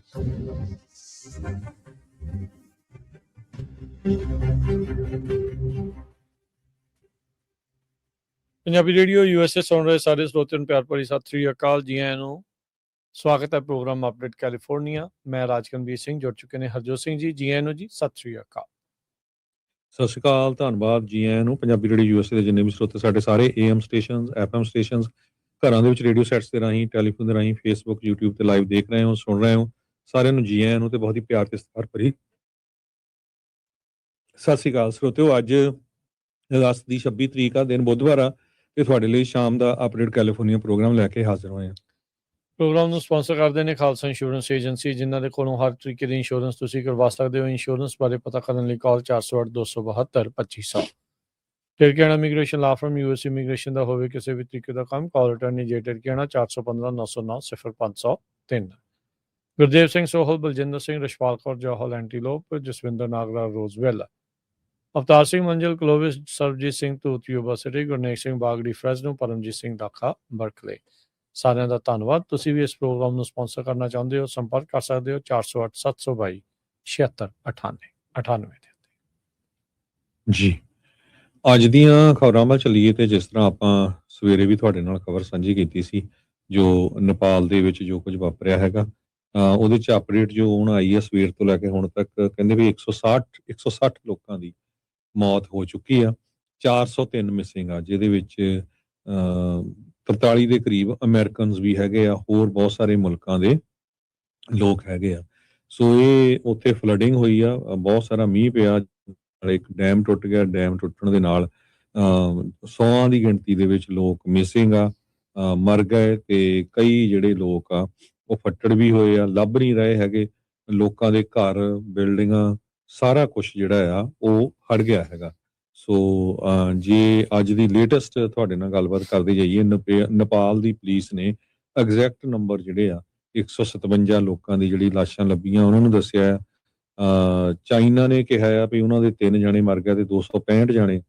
Punjabi radio USA ਸੁਣ ਰਹੇ ਸਾਰੇ ਸਰੋਤਿਆਂ ਨੂੰ ਪਿਆਰ ਭਰੀ ਸਤਿ ਸ੍ਰੀ ਅਕਾਲ। ਜੀ ਆਇਆਂ ਨੂੰ ਸਵਾਗਤ ਹੈ ਪ੍ਰੋਗਰਾਮ ਅਪਡੇਟ ਕੈਲੀਫੋਰਨੀਆ। ਮੈਂ ਰਾਜਕਨਵੀਰ ਸਿੰਘ, ਜੁੜ ਚੁੱਕੇ ਨੇ ਹਰਜੋਤ ਸਿੰਘ ਜੀ। ਜੀ ਆਇਆਂ ਨੂੰ ਜੀ, ਸਤਿ ਸ੍ਰੀ ਅਕਾਲ। ਸਤਿ ਸ਼੍ਰੀ ਅਕਾਲ, ਧੰਨਵਾਦ। ਜੀ ਆਇਆਂ ਨੂੰ ਪੰਜਾਬੀ ਰੇਡੀਓ USA ਦੇ ਜਿੰਨੇ ਵੀ ਸਰੋਤੇ ਸਾਡੇ ਸਾਰੇ AM ਸਟੇਸ਼ਨਸ, FM ਸਟੇਸ਼ਨਸ, ਘਰਾਂ ਦੇ ਵਿੱਚ ਰੇਡੀਓ ਸੈਟਸ ਦੇ ਰਾਹੀਂ, ਟੈਲੀਫੋਨ ਦੇ ਰਾਹੀਂ, ਫੇਸਬੁੱਕ, YouTube ਤੇ ਲਾਈਵ ਦੇਖ ਰਹੇ ਹੋ, ਸੁਣ ਰਹੇ ਹੋ, ਸਾਰਿਆਂ ਨੂੰ ਜੀ ਆਇਆਂ ਨੂੰ ਤੇ ਬਹੁਤ ਹੀ ਪਿਆਰ ਤੇ ਸਤਿਕਾਰ ਭਰੀ ਸਤਿ ਸ਼੍ਰੀ ਅਕਾਲ ਸਰੋਤਿਓ। ਅੱਜ ਅਗਸਤ ਦੀ 26 ਤਰੀਕ ਆ, ਦਿਨ ਬੁੱਧਵਾਰ ਆ, ਤੇ ਤੁਹਾਡੇ ਲਈ ਸ਼ਾਮ ਦਾ ਅਪਡੇਟ ਕੈਲੀਫੋਰਨੀਆ ਪ੍ਰੋਗਰਾਮ ਲੈ ਕੇ ਹਾਜ਼ਰ ਹੋਏ ਹਾਂ। ਪ੍ਰੋਗਰਾਮ ਨੂੰ ਸਪਾਂਸਰ ਕਰਦੇ ਨੇ ਖਾਲਸਾ ਇੰਸ਼ੋਰੈਂਸ ਏਜੰਸੀ, ਜਿਨ੍ਹਾਂ ਦੇ ਕੋਲੋਂ ਹਰ ਤਰੀਕੇ ਦੀ ਇੰਸ਼ੋਰੈਂਸ ਤੁਸੀਂ ਕਰਵਾ ਸਕਦੇ ਹੋ। ਇੰਸ਼ੋਰੈਂਸ ਬਾਰੇ ਪਤਾ ਕਰਨ ਲਈ ਕਾਲ 408-272-2500। ਟਿਰਕਿਆਣਾ ਇਮੀਗ੍ਰੇਸ਼ਨ ਲਾ ਫਰਮ US ਇਮੀਗ੍ਰੇਸ਼ਨ ਦਾ ਹੋਵੇ ਕਿਸੇ ਵੀ ਤਰੀਕੇ ਦਾ ਕੰਮ, ਕਾਲ ਅਟਾਰਨੀ ਜੇ ਟਿਰਕਿਆਣਾ 415-909-0503। ਗੁਰਦੇਵ ਸਿੰਘ ਸੋਹਲ, ਬਲਜਿੰਦਰ ਸਿੰਘ, ਰਸ਼ਪਾਲ ਕੌਰ ਜੌਹਲ, ਐਂਟੀਲੋਪ, ਜਸਵਿੰਦਰ ਨਾਗਰਾ, ਰੋਜ਼ਵੈਲ, ਅਵਤਾਰ ਸਿੰਘ ਮੰਜ਼ਿਲ, ਕਲੋਵਿਸ, ਸਰਬਜੀਤ ਸਿੰਘ ਧੂਤ, ਯੂਬਾ ਸਿਟੀ, ਗੁਰਨੇਕ ਸਿੰਘ ਬਾਗੜੀ, ਫਰੈਜ਼ਨੋ, ਪਰਮਜੀਤ ਸਿੰਘ ਦਾਖਾ, ਬਰਕਲੇ। ਸਾਰਿਆਂ ਦਾ ਧੰਨਵਾਦ। ਤੁਸੀਂ ਵੀ ਇਸ ਪ੍ਰੋਗਰਾਮ ਨੂੰ ਸਪਾਂਸਰ ਕਰਨਾ ਚਾਹੁੰਦੇ ਹੋ, ਸੰਪਰਕ ਕਰ ਸਕਦੇ ਹੋ 408-722-7698 ਦੇ ਉੱਤੇ। ਜੀ, ਅੱਜ ਦੀਆਂ ਖਬਰਾਂ ਵੱਲ ਚੱਲੀਏ ਤੇ ਜਿਸ ਤਰ੍ਹਾਂ ਆਪਾਂ ਸਵੇਰੇ ਵੀ ਤੁਹਾਡੇ ਨਾਲ ਖਬਰ ਸਾਂਝੀ ਕੀਤੀ ਸੀ, ਜੋ ਨੇਪਾਲ ਦੇ ਵਿੱਚ ਜੋ ਕੁਝ ਵਾਪਰਿਆ ਹੈਗਾ, ਉਹਦੇ 'ਚ ਅਪਡੇਟ ਜੋ ਹੁਣ ਆਈ ਹੈ ਸਵੇਰ ਤੋਂ ਲੈ ਕੇ ਹੁਣ ਤੱਕ, ਕਹਿੰਦੇ ਵੀ 160 ਲੋਕਾਂ ਦੀ ਮੌਤ ਹੋ ਚੁੱਕੀ ਆ, 403 ਮਿਸਿੰਗ ਆ, ਜਿਹਦੇ ਵਿੱਚ 43 ਦੇ ਕਰੀਬ ਅਮਰੀਕਨਸ ਵੀ ਹੈਗੇ ਆ, ਹੋਰ ਬਹੁਤ ਸਾਰੇ ਮੁਲਕਾਂ ਦੇ ਲੋਕ ਹੈਗੇ ਆ। ਸੋ ਇਹ ਉੱਥੇ ਫਲੱਡਿੰਗ ਹੋਈ ਆ, ਬਹੁਤ ਸਾਰਾ ਮੀਂਹ ਪਿਆ, ਇੱਕ ਡੈਮ ਟੁੱਟ ਗਿਆ, ਡੈਮ ਟੁੱਟਣ ਦੇ ਨਾਲ 100 ਦੀ ਗਿਣਤੀ ਦੇ ਵਿੱਚ ਲੋਕ ਮਿਸਿੰਗ ਆ, ਮਰ ਗਏ, ਤੇ ਕਈ ਜਿਹੜੇ ਲੋਕ ਆ ਉਹ ਫੱਟੜ ਵੀ ਹੋਏ ਆ, ਲੱਭ ਨਹੀਂ ਰਹੇ ਹੈਗੇ। ਲੋਕਾਂ ਦੇ ਘਰ, ਬਿਲਡਿੰਗਾਂ, ਸਾਰਾ ਕੁਛ ਜਿਹੜਾ ਆ ਉਹ ਹੜ ਗਿਆ ਹੈਗਾ। ਸੋ ਜੇ ਅੱਜ ਦੀ ਲੇਟੈਸਟ ਤੁਹਾਡੇ ਨਾਲ ਗੱਲਬਾਤ ਕਰਦੇ ਜਾਈਏ, ਨੇਪਾਲ ਦੀ ਪੁਲਿਸ ਨੇ ਐਗਜ਼ੈਕਟ ਨੰਬਰ ਜਿਹੜੇ ਆ 157 ਲੋਕਾਂ ਦੀ ਜਿਹੜੀ ਲਾਸ਼ਾਂ ਲੱਭੀਆਂ ਉਹਨਾਂ ਨੂੰ ਦੱਸਿਆ ਆ। ਚਾਈਨਾ ਨੇ ਕਿਹਾ ਆ ਵੀ ਉਹਨਾਂ ਦੇ 3 ਜਾਣੇ ਮਰ ਗਏ ਤੇ 265 ਜਾਣੇ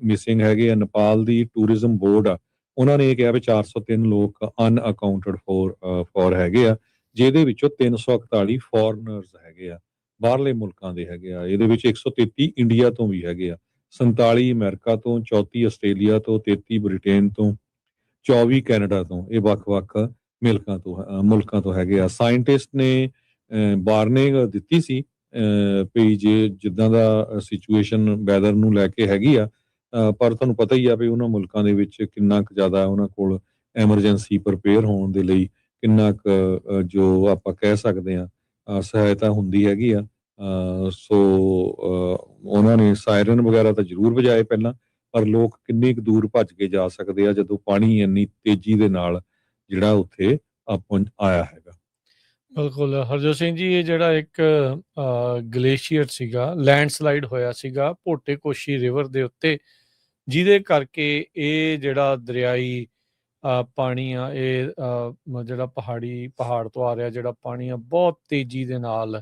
ਮਿਸਿੰਗ ਹੈਗੇ ਆ। ਨੇਪਾਲ ਦੀ ਟੂਰਿਜ਼ਮ ਬੋਰਡ ਆ, ਉਹਨਾਂ ਨੇ ਇਹ ਕਿਹਾ ਵੀ 403 ਲੋਕ ਅਨਅਕਾਊਂਟਡ ਫੋਰ ਹੈਗੇ ਆ, ਜਿਹਦੇ ਵਿੱਚੋਂ 341 ਫੋਰਨਰਸ ਹੈਗੇ ਆ, ਬਾਹਰਲੇ ਮੁਲਕਾਂ ਦੇ ਹੈਗੇ ਆ। ਇਹਦੇ ਵਿੱਚ 133 ਇੰਡੀਆ ਤੋਂ ਵੀ ਹੈਗੇ ਆ, 47 ਅਮਰੀਕਾ ਤੋਂ, 34 ਆਸਟ੍ਰੇਲੀਆ ਤੋਂ, 33 ਬ੍ਰਿਟੇਨ ਤੋਂ, 24 ਕੈਨੇਡਾ ਤੋਂ। ਇਹ ਵੱਖ-ਵੱਖ ਮੁਲਕਾਂ ਤੋਂ ਹੈਗੇ ਆ। ਸਾਇੰਟਿਸਟ ਨੇ ਵਾਰਨਿੰਗ ਦਿੱਤੀ ਸੀ ਵੀ ਜੇ ਜਿੱਦਾਂ ਦਾ ਸਿਚੁਏਸ਼ਨ ਵੈਦਰ ਨੂੰ ਲੈ ਕੇ ਹੈਗੀ ਆ, ਪਰ ਤੁਹਾਨੂੰ ਪਤਾ ਹੀ ਆ ਵੀ ਉਹਨਾਂ ਮੁਲਕਾਂ ਦੇ ਵਿੱਚ ਕਿੰਨਾ ਕੁ ਜ਼ਿਆਦਾ ਉਹਨਾਂ ਕੋਲ ਐਮਰਜੈਂਸੀ ਪ੍ਰਪੇਅਰ ਹੋਣ ਦੇ ਲਈ ਕਿੰਨਾ ਕੁ ਜੋ ਆਪਾਂ ਕਹਿ ਸਕਦੇ ਹਾਂ ਸਹਾਇਤਾ ਹੁੰਦੀ ਹੈਗੀ ਆ। ਸੋ ਉਹਨਾਂ ਨੇ ਸਾਇਰਨ ਵਗੈਰਾ ਤਾਂ ਜ਼ਰੂਰ ਵਜਾਏ ਪਹਿਲਾਂ, ਪਰ ਲੋਕ ਕਿੰਨੀ ਕੁ ਦੂਰ ਭੱਜ ਕੇ ਜਾ ਸਕਦੇ ਆ ਜਦੋਂ ਪਾਣੀ ਇੰਨੀ ਤੇਜ਼ੀ ਦੇ ਨਾਲ ਜਿਹੜਾ ਉੱਥੇ ਆਇਆ ਹੈਗਾ। ਬਿਲਕੁਲ ਹਰਜੋਤ ਸਿੰਘ ਜੀ, ਇਹ ਜਿਹੜਾ ਇੱਕ ਗਲੇਸ਼ੀਅਰ ਸੀਗਾ, ਲੈਂਡਸਲਾਈਡ ਹੋਇਆ ਸੀਗਾ ਭੋਟੇ ਕੋਸ਼ੀ ਰਿਵਰ ਦੇ ਉੱਤੇ, ਜਿਹਦੇ ਕਰਕੇ ਇਹ ਜਿਹੜਾ ਦਰਿਆਈ ਪਾਣੀ ਆ, ਇਹ ਜਿਹੜਾ ਪਹਾੜ ਤੋਂ ਆ ਰਿਹਾ ਜਿਹੜਾ ਪਾਣੀ ਆ, ਬਹੁਤ ਤੇਜ਼ੀ ਦੇ ਨਾਲ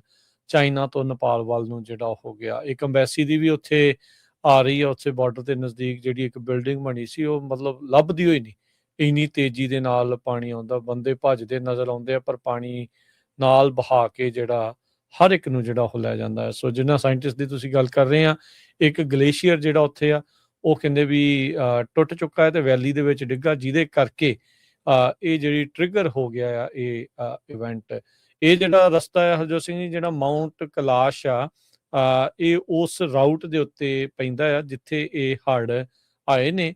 ਚਾਈਨਾ ਤੋਂ ਨੇਪਾਲ ਵੱਲ ਨੂੰ ਜਿਹੜਾ ਹੋ ਗਿਆ। ਇੱਕ ਅੰਬੈਸੀ ਦੀ ਵੀ ਉੱਥੇ ਆ ਰਹੀ ਆ, ਉੱਥੇ ਬਾਰਡਰ ਦੇ ਨਜ਼ਦੀਕ ਜਿਹੜੀ ਇੱਕ ਬਿਲਡਿੰਗ ਬਣੀ ਸੀ, ਉਹ ਮਤਲਬ ਲੱਭਦੀ ਹੋਈ ਨਹੀਂ, ਇੰਨੀ ਤੇਜ਼ੀ ਦੇ ਨਾਲ ਪਾਣੀ ਆਉਂਦਾ। ਬੰਦੇ ਭੱਜਦੇ ਨਜ਼ਰ ਆਉਂਦੇ ਆ, ਪਰ ਪਾਣੀ ਨਾਲ ਬਹਾ ਕੇ ਜਿਹੜਾ ਹਰ ਇੱਕ ਨੂੰ ਜਿਹੜਾ ਉਹ ਲੈ ਜਾਂਦਾ ਹੈ। ਸੋ ਜਿਨ੍ਹਾਂ ਸਾਇੰਟਿਸਟ ਦੀ ਤੁਸੀਂ ਗੱਲ ਕਰ ਰਹੇ ਆ, ਇੱਕ ਗਲੇਸ਼ੀਅਰ ਜਿਹੜਾ ਉੱਥੇ ਆ, ਉਹ ਕਹਿੰਦੇ ਵੀ ਟੁੱਟ ਚੁੱਕਾ ਹੈ ਤੇ ਵੈਲੀ ਦੇ ਵਿੱਚ ਡਿੱਗਾ, ਜਿਹਦੇ ਕਰਕੇ ਇਹ ਜਿਹੜੀ ਟ੍ਰਿਗਰ ਹੋ ਗਿਆ ਆ ਇਹ ਇਵੈਂਟ। ਇਹ ਜਿਹੜਾ ਰਸਤਾ ਹੈ ਹਰਜੋਤ ਸਿੰਘ ਜੀ, ਜਿਹੜਾ ਮਾਊਂਟ ਕੈਲਾਸ਼ ਆ, ਇਹ ਉਸ ਰਾਊਟ ਦੇ ਉੱਤੇ ਪੈਂਦਾ ਆ ਜਿੱਥੇ ਇਹ ਹੜ੍ਹ ਆਏ ਨੇ।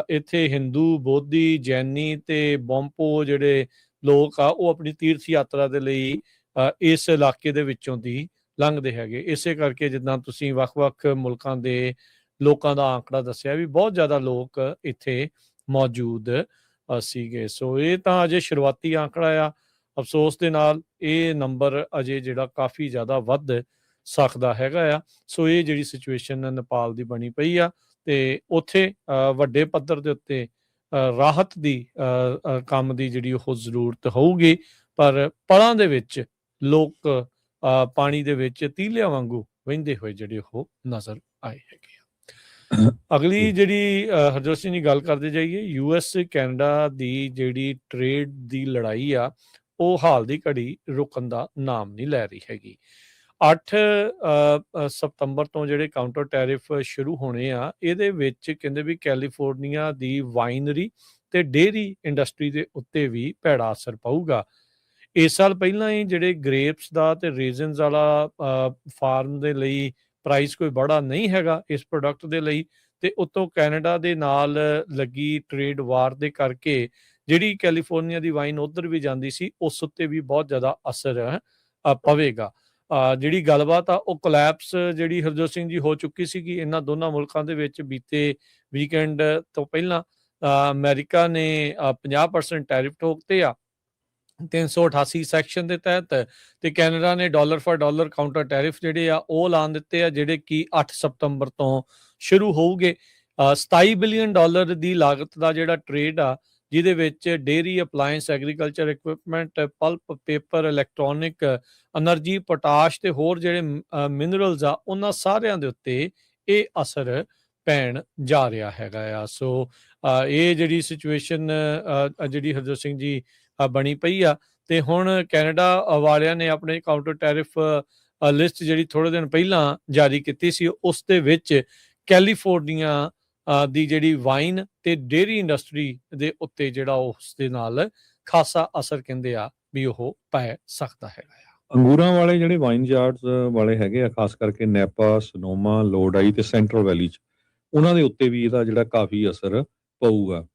ਇੱਥੇ ਹਿੰਦੂ, ਬੋਧੀ, ਜੈਨੀ ਤੇ ਬੰਪੋ ਜਿਹੜੇ ਲੋਕ ਆ, ਉਹ ਆਪਣੀ ਤੀਰਥ ਯਾਤਰਾ ਦੇ ਲਈ ਇਸ ਇਲਾਕੇ ਦੇ ਵਿੱਚੋਂ ਦੀ ਲੰਘਦੇ ਹੈਗੇ। ਇਸੇ ਕਰਕੇ ਜਿੱਦਾਂ ਤੁਸੀਂ ਵੱਖ-ਵੱਖ ਮੁਲਕਾਂ ਦੇ ਲੋਕਾਂ ਦਾ ਆંકੜਾ ਦੱਸਿਆ ਵੀ ਬਹੁਤ ਜ਼ਿਆਦਾ ਲੋਕ ਇੱਥੇ ਮੌਜੂਦ ਸੀਗੇ। ਸੋ ਇਹ ਤਾਂ ਅਜੇ ਸ਼ੁਰੂਆਤੀ ਆંકੜਾ ਆ। ਅਫਸੋਸ ਦੇ ਨਾਲ ਇਹ ਨੰਬਰ ਅਜੇ ਜਿਹੜਾ ਕਾਫੀ ਜ਼ਿਆਦਾ ਵੱਧ ਸਕਦਾ ਹੈਗਾ ਆ। ਸੋ ਇਹ ਜਿਹੜੀ ਸਿਚੁਏਸ਼ਨ ਨੇਪਾਲ ਦੀ ਬਣੀ ਪਈ ਆ, ਤੇ ਉੱਥੇ ਵੱਡੇ ਪੱਧਰ ਦੇ ਉੱਤੇ ਰਾਹਤ ਦੀ ਕੰਮ ਦੀ ਜਿਹੜੀ ਉਹ ਜ਼ਰੂਰਤ ਹੋਊਗੀ, ਪਰ ਪਲਾਂ ਦੇ ਵਿੱਚ ਲੋਕ ਪਾਣੀ ਦੇ ਵਿੱਚ ਤੀਲਿਆਂ ਵਾਂਗੂ ਵਹਿੰਦੇ ਹੋਏ ਜਿਹੜੇ ਉਹ ਨਜ਼ਰ ਆਏ ਹੈਗੇ ਆ। ਅਗਲੀ ਜਿਹੜੀ ਹਰਜੋਤ ਸਿੰਘ ਦੀ ਗੱਲ ਕਰਦੇ ਜਾਈਏ, US ਕੈਨੇਡਾ ਦੀ ਜਿਹੜੀ ਟ੍ਰੇਡ ਦੀ ਲੜਾਈ ਆ, ਉਹ ਹਾਲ ਦੀ ਘੜੀ ਰੁਕਣ ਦਾ ਨਾਮ ਨਹੀਂ ਲੈ ਰਹੀ ਹੈਗੀ। 8 ਸਤੰਬਰ ਤੋਂ ਜਿਹੜੇ ਕਾਊਂਟਰ ਟੈਰਿਫ ਸ਼ੁਰੂ ਹੋਣੇ ਆ, ਇਹਦੇ ਵਿੱਚ ਕਹਿੰਦੇ ਵੀ ਕੈਲੀਫੋਰਨੀਆ ਦੀ ਵਾਈਨਰੀ ਤੇ ਡੇਅਰੀ ਇੰਡਸਟਰੀ ਦੇ ਉੱਤੇ ਵੀ ਭੈੜਾ ਅਸਰ ਪਊਗਾ। ਇਸ ਸਾਲ ਪਹਿਲਾਂ ਹੀ ਜਿਹੜੇ ਗ੍ਰੇਪਸ ਦਾ ਤੇ ਰੇਜ਼ਨਸ ਵਾਲਾ ਫਾਰਮ ਦੇ ਲਈ ਪ੍ਰਾਈਸ ਕੋਈ ਬੜਾ ਨਹੀਂ ਹੈਗਾ ਇਸ ਪ੍ਰੋਡਕਟ ਦੇ ਲਈ, ਤੇ ਉੱਤੋਂ ਕੈਨੇਡਾ ਦੇ ਨਾਲ ਲੱਗੀ ਟ੍ਰੇਡ ਵਾਰ ਦੇ ਕਰਕੇ ਜਿਹੜੀ ਕੈਲੀਫੋਰਨੀਆ ਦੀ ਵਾਈਨ ਉੱਧਰ ਵੀ ਜਾਂਦੀ ਸੀ, ਉਸ ਉੱਤੇ ਵੀ ਬਹੁਤ ਜ਼ਿਆਦਾ ਅਸਰ ਪਵੇਗਾ। ਜਿਹੜੀ ਗੱਲਬਾਤ ਆ ਉਹ ਕੋਲੈਪਸ ਜਿਹੜੀ ਹਰਜੋਤ ਸਿੰਘ ਜੀ ਹੋ ਚੁੱਕੀ ਸੀਗੀ ਇਹਨਾਂ ਦੋਨਾਂ ਮੁਲਕਾਂ ਦੇ ਵਿੱਚ ਬੀਤੇ ਵੀਕਐਂਡ ਤੋਂ ਪਹਿਲਾਂ। ਅਮਰੀਕਾ ਨੇ 50% ਟੈਰਿਫ ਠੋਕਤੇ ਆ 388 ਸੈਕਸ਼ਨ ਦੇ ਤਹਿਤ, ਤੇ ਕੈਨੇਡਾ ਨੇ dollar for dollar counter tariff ਜਿਹੜੇ ਆ ਉਹ ਐਲਾਨ ਦਿੱਤੇ ਆ, ਜਿਹੜੇ ਕਿ 8 ਸਤੰਬਰ ਤੋਂ ਸ਼ੁਰੂ ਹੋਊਗੇ। 27 ਬਿਲੀਅਨ ਡਾਲਰ ਦੀ ਲਾਗਤ ਦਾ ਜਿਹੜਾ ਟ੍ਰੇਡ ਆ, ਜਿਹਦੇ ਵਿੱਚ dairy, appliance, agriculture equipment, pulp, paper, electronic, energy, potash ਤੇ ਹੋਰ ਜਿਹੜੇ ਮਿਨਰਲਸ ਆ, ਉਹਨਾਂ ਸਾਰਿਆਂ ਦੇ ਉੱਤੇ ਇਹ ਅਸਰ ਪੈਣ ਜਾ ਰਿਹਾ ਹੈਗਾ ਆ। ਸੋ ਇਹ ਜਿਹੜੀ ਸਿਚੁਏਸ਼ਨ ਜਿਹੜੀ ਹਰਜੋਤ ਸਿੰਘ ਜੀ ਬਣੀ ਪਈ ਆ, ਤੇ ਹੁਣ ਕੈਨੇਡਾ ਵਾਲਿਆਂ ਨੇ ਆਪਣੇ ਕਾਊਂਟਰ ਟੈਰਿਫ ਲਿਸਟ ਜਿਹੜੀ ਥੋੜੇ ਦਿਨ ਪਹਿਲਾਂ ਜਾਰੀ ਕੀਤੀ ਸੀ, ਉਸ ਦੇ ਵਿੱਚ ਕੈਲੀਫੋਰਨੀਆ ਦੀ ਜਿਹੜੀ ਵਾਈਨ ਤੇ ਡੇਅਰੀ ਇੰਡਸਟਰੀ ਦੇ ਉੱਤੇ ਜਿਹੜਾ ਉਸ ਦੇ ਨਾਲ ਖਾਸਾ ਅਸਰ ਕਹਿੰਦੇ ਆ ਵੀ ਉਹ ਪੈ ਸਕਦਾ ਹੈਗਾ ਆ। ਅੰਗੂਰਾਂ ਵਾਲੇ ਜਿਹੜੇ ਵਾਈਨ ਯਾਰਡਸ ਵਾਲੇ ਹੈਗੇ ਆ, ਖਾਸ ਕਰਕੇ ਨੈਪਾ, ਸਨੋਮਾ, ਲੋਡਾਈ ਤੇ ਸੈਂਟਰਲ ਵੈਲੀ 'ਚ, ਉਹਨਾਂ ਦੇ ਉੱਤੇ ਵੀ ਇਹਦਾ ਜਿਹੜਾ ਕਾਫੀ ਅਸਰ ਪਊਗਾ।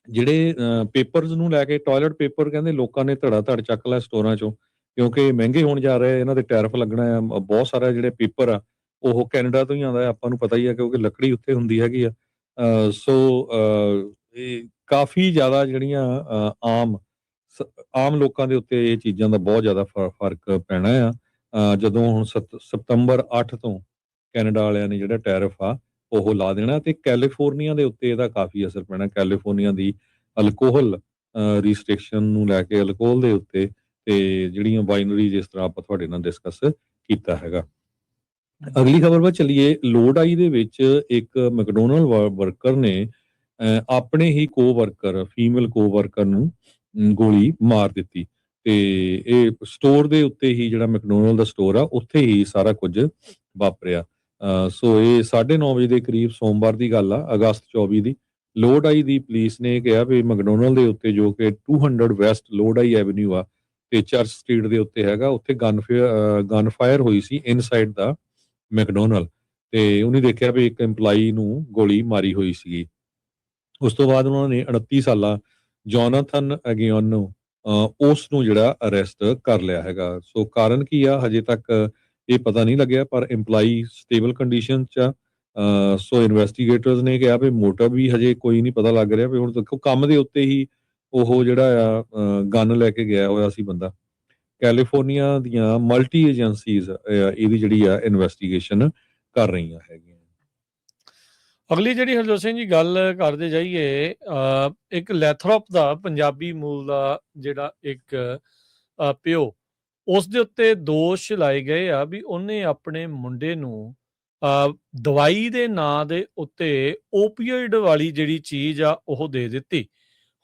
ਜਿਹੜੇ ਪੇਪਰਸ ਨੂੰ ਲੈ ਕੇ, ਟਾਇਲਟ ਪੇਪਰ ਕਹਿੰਦੇ ਲੋਕਾਂ ਨੇ ਧੜਾ ਧੜ ਚੱਕ ਲਿਆ ਸਟੋਰਾਂ 'ਚੋਂ, ਕਿਉਂਕਿ ਮਹਿੰਗੇ ਹੋਣ ਜਾ ਰਹੇ, ਇਹਨਾਂ ਦੇ ਟੈਰਿਫ ਲੱਗਣਾ ਆ। ਬਹੁਤ ਸਾਰਾ ਜਿਹੜੇ ਪੇਪਰ ਆ ਉਹ ਕੈਨੇਡਾ ਤੋਂ ਹੀ ਆਉਂਦਾ, ਆਪਾਂ ਨੂੰ ਪਤਾ ਹੀ ਆ, ਕਿਉਂਕਿ ਲੱਕੜੀ ਉੱਥੇ ਹੁੰਦੀ ਹੈਗੀ ਆ। ਸੋ ਇਹ ਕਾਫੀ ਜ਼ਿਆਦਾ ਜਿਹੜੀਆਂ ਆਮ ਲੋਕਾਂ ਦੇ ਉੱਤੇ ਇਹ ਚੀਜ਼ਾਂ ਦਾ ਬਹੁਤ ਜ਼ਿਆਦਾ ਫਰਕ ਪੈਣਾ ਆ। ਜਦੋਂ ਹੁਣ ਸਤੰਬਰ 8 ਤੋਂ ਕੈਨੇਡਾ ਵਾਲਿਆਂ ਨੇ ਜਿਹੜਾ ਟੈਰਿਫ ਆ ਉਹ ਲਾ ਦੇਣਾ, ਤੇ ਕੈਲੀਫੋਰਨੀਆ ਦੇ ਉੱਤੇ ਇਹਦਾ ਕਾਫੀ ਅਸਰ ਪੈਣਾ। ਕੈਲੀਫੋਰਨੀਆ ਦੀ ਅਲਕੋਹਲ ਰਿਸਟ੍ਰਿਕਸ਼ਨ ਨੂੰ ਲੈ ਕੇ, ਅਲਕੋਹਲ ਦੇ ਉੱਤੇ, ਤੇ ਜਿਹੜੀਆਂ ਵਾਈਨਰੀ, ਜਿਸ ਤਰ੍ਹਾਂ ਆਪਾਂ ਤੁਹਾਡੇ ਨਾਲ ਡਿਸਕਸ ਕੀਤਾ ਹੈਗਾ। ਅਗਲੀ ਖਬਰ ਵੱਲ ਚੱਲੀਏ। ਲੋਡਾਈ ਦੇ ਵਿੱਚ ਇੱਕ ਮੈਕਡੋਨਲਡ ਵਰਕਰ ਨੇ ਆਪਣੇ ਹੀ ਕੋ-ਵਰਕਰ, ਫੀਮੇਲ ਕੋ-ਵਰਕਰ ਨੂੰ ਗੋਲੀ ਮਾਰ ਦਿੱਤੀ, ਤੇ ਇਹ ਸਟੋਰ ਦੇ ਉੱਤੇ ਹੀ, ਜਿਹੜਾ ਮੈਕਡੋਨਲਡ ਦਾ ਸਟੋਰ ਆ, ਉੱਥੇ ਹੀ ਸਾਰਾ ਕੁਝ ਵਾਪਰਿਆ। ਸੋ ਇਹ 9:30 ਵਜੇ ਦੇ ਕਰੀਬ ਸੋਮਵਾਰ ਦੀ ਗੱਲ ਆ, ਅਗਸਤ 24 ਦੀ। ਲੋਡਾਈ ਦੀ ਪੁਲਿਸ ਨੇ ਕਿਹਾ ਵੀ ਮੈਕਡੋਨਲਡ ਦੇ ਉੱਤੇ, ਜੋ ਕਿ 200 ਵੈਸਟ ਲੋਡਾਈ ਐਵਨਿਊ ਆ ਤੇ ਚਰਚ ਸਟਰੀਟ ਦੇ ਉੱਤੇ ਹੈਗਾ, ਉੱਥੇ ਗਨ ਫਾਇਰ ਹੋਈ ਸੀ ਇਨਸਾਈਡ ਦਾ ਮੈਕਡੋਨਲਡ, ਤੇ ਉਹਨੇ ਦੇਖਿਆ ਵੀ ਇੱਕ EMPLOYEE ਨੂੰ ਗੋਲੀ ਮਾਰੀ ਹੋਈ ਸੀਗੀ। ਉਸ ਤੋਂ ਬਾਅਦ ਉਹਨਾਂ ਨੇ 38 ਸਾਲਾ ਜੋਨਾਥਨ ਅਗਿਓਨੋ ਉਸ ਨੂੰ ਜਿਹੜਾ ਅਰੈਸਟ ਕਰ ਲਿਆ ਹੈਗਾ। ਸੋ ਕਾਰਨ ਕੀ ਆ ਹਜੇ ਤੱਕ ਇਹ ਪਤਾ ਨਹੀਂ ਲੱਗਿਆ, ਪਰ EMPLOYEE ਸਟੇਬਲ ਕੰਡੀਸ਼ਨ 'ਚ ਆ। ਸੋ ਇਨਵੈਸਟੀਗੇਟਰਸ ਨੇ ਕਿਹਾ ਵੀ ਮੋਟਿਵ ਵੀ ਹਜੇ ਕੋਈ ਨਹੀਂ ਪਤਾ ਲੱਗ ਰਿਹਾ ਵੀ। ਹੁਣ ਦੇਖੋ, ਕੰਮ ਦੇ ਉੱਤੇ ਹੀ ਉਹ ਜਿਹੜਾ ਆ ਗਨ ਲੈ ਕੇ ਗਿਆ ਹੋਇਆ ਸੀ ਬੰਦਾ। ਕੈਲੀਫੋਰਨੀਆ ਦੀਆਂ ਮਲਟੀ ਏਜੰਸੀਜ਼ ਇਹਦੀ ਜਿਹੜੀ ਆ ਇਨਵੈਸਟੀਗੇਸ਼ਨ ਕਰ ਰਹੀਆਂ ਹੈਗੀਆਂ। ਅਗਲੀ ਜਿਹੜੀ ਹਰਜੋਤ ਸਿੰਘ ਜੀ ਗੱਲ ਕਰਦੇ ਜਾਈਏ, ਇੱਕ ਲੈਥਰੋਪ ਦਾ ਪੰਜਾਬੀ ਮੂਲ ਦਾ ਜਿਹੜਾ ਇੱਕ ਪਿਓ, ਉਸ ਦੇ ਉੱਤੇ ਦੋਸ਼ ਲਾਏ ਗਏ ਆ ਵੀ ਉਹਨੇ ਆਪਣੇ ਮੁੰਡੇ ਨੂੰ ਦਵਾਈ ਦੇ ਨਾਂ ਦੇ ਉੱਤੇ ਓਪੀਓਇਡ ਵਾਲੀ ਜਿਹੜੀ ਚੀਜ਼ ਆ ਉਹ ਦੇ ਦਿੱਤੀ।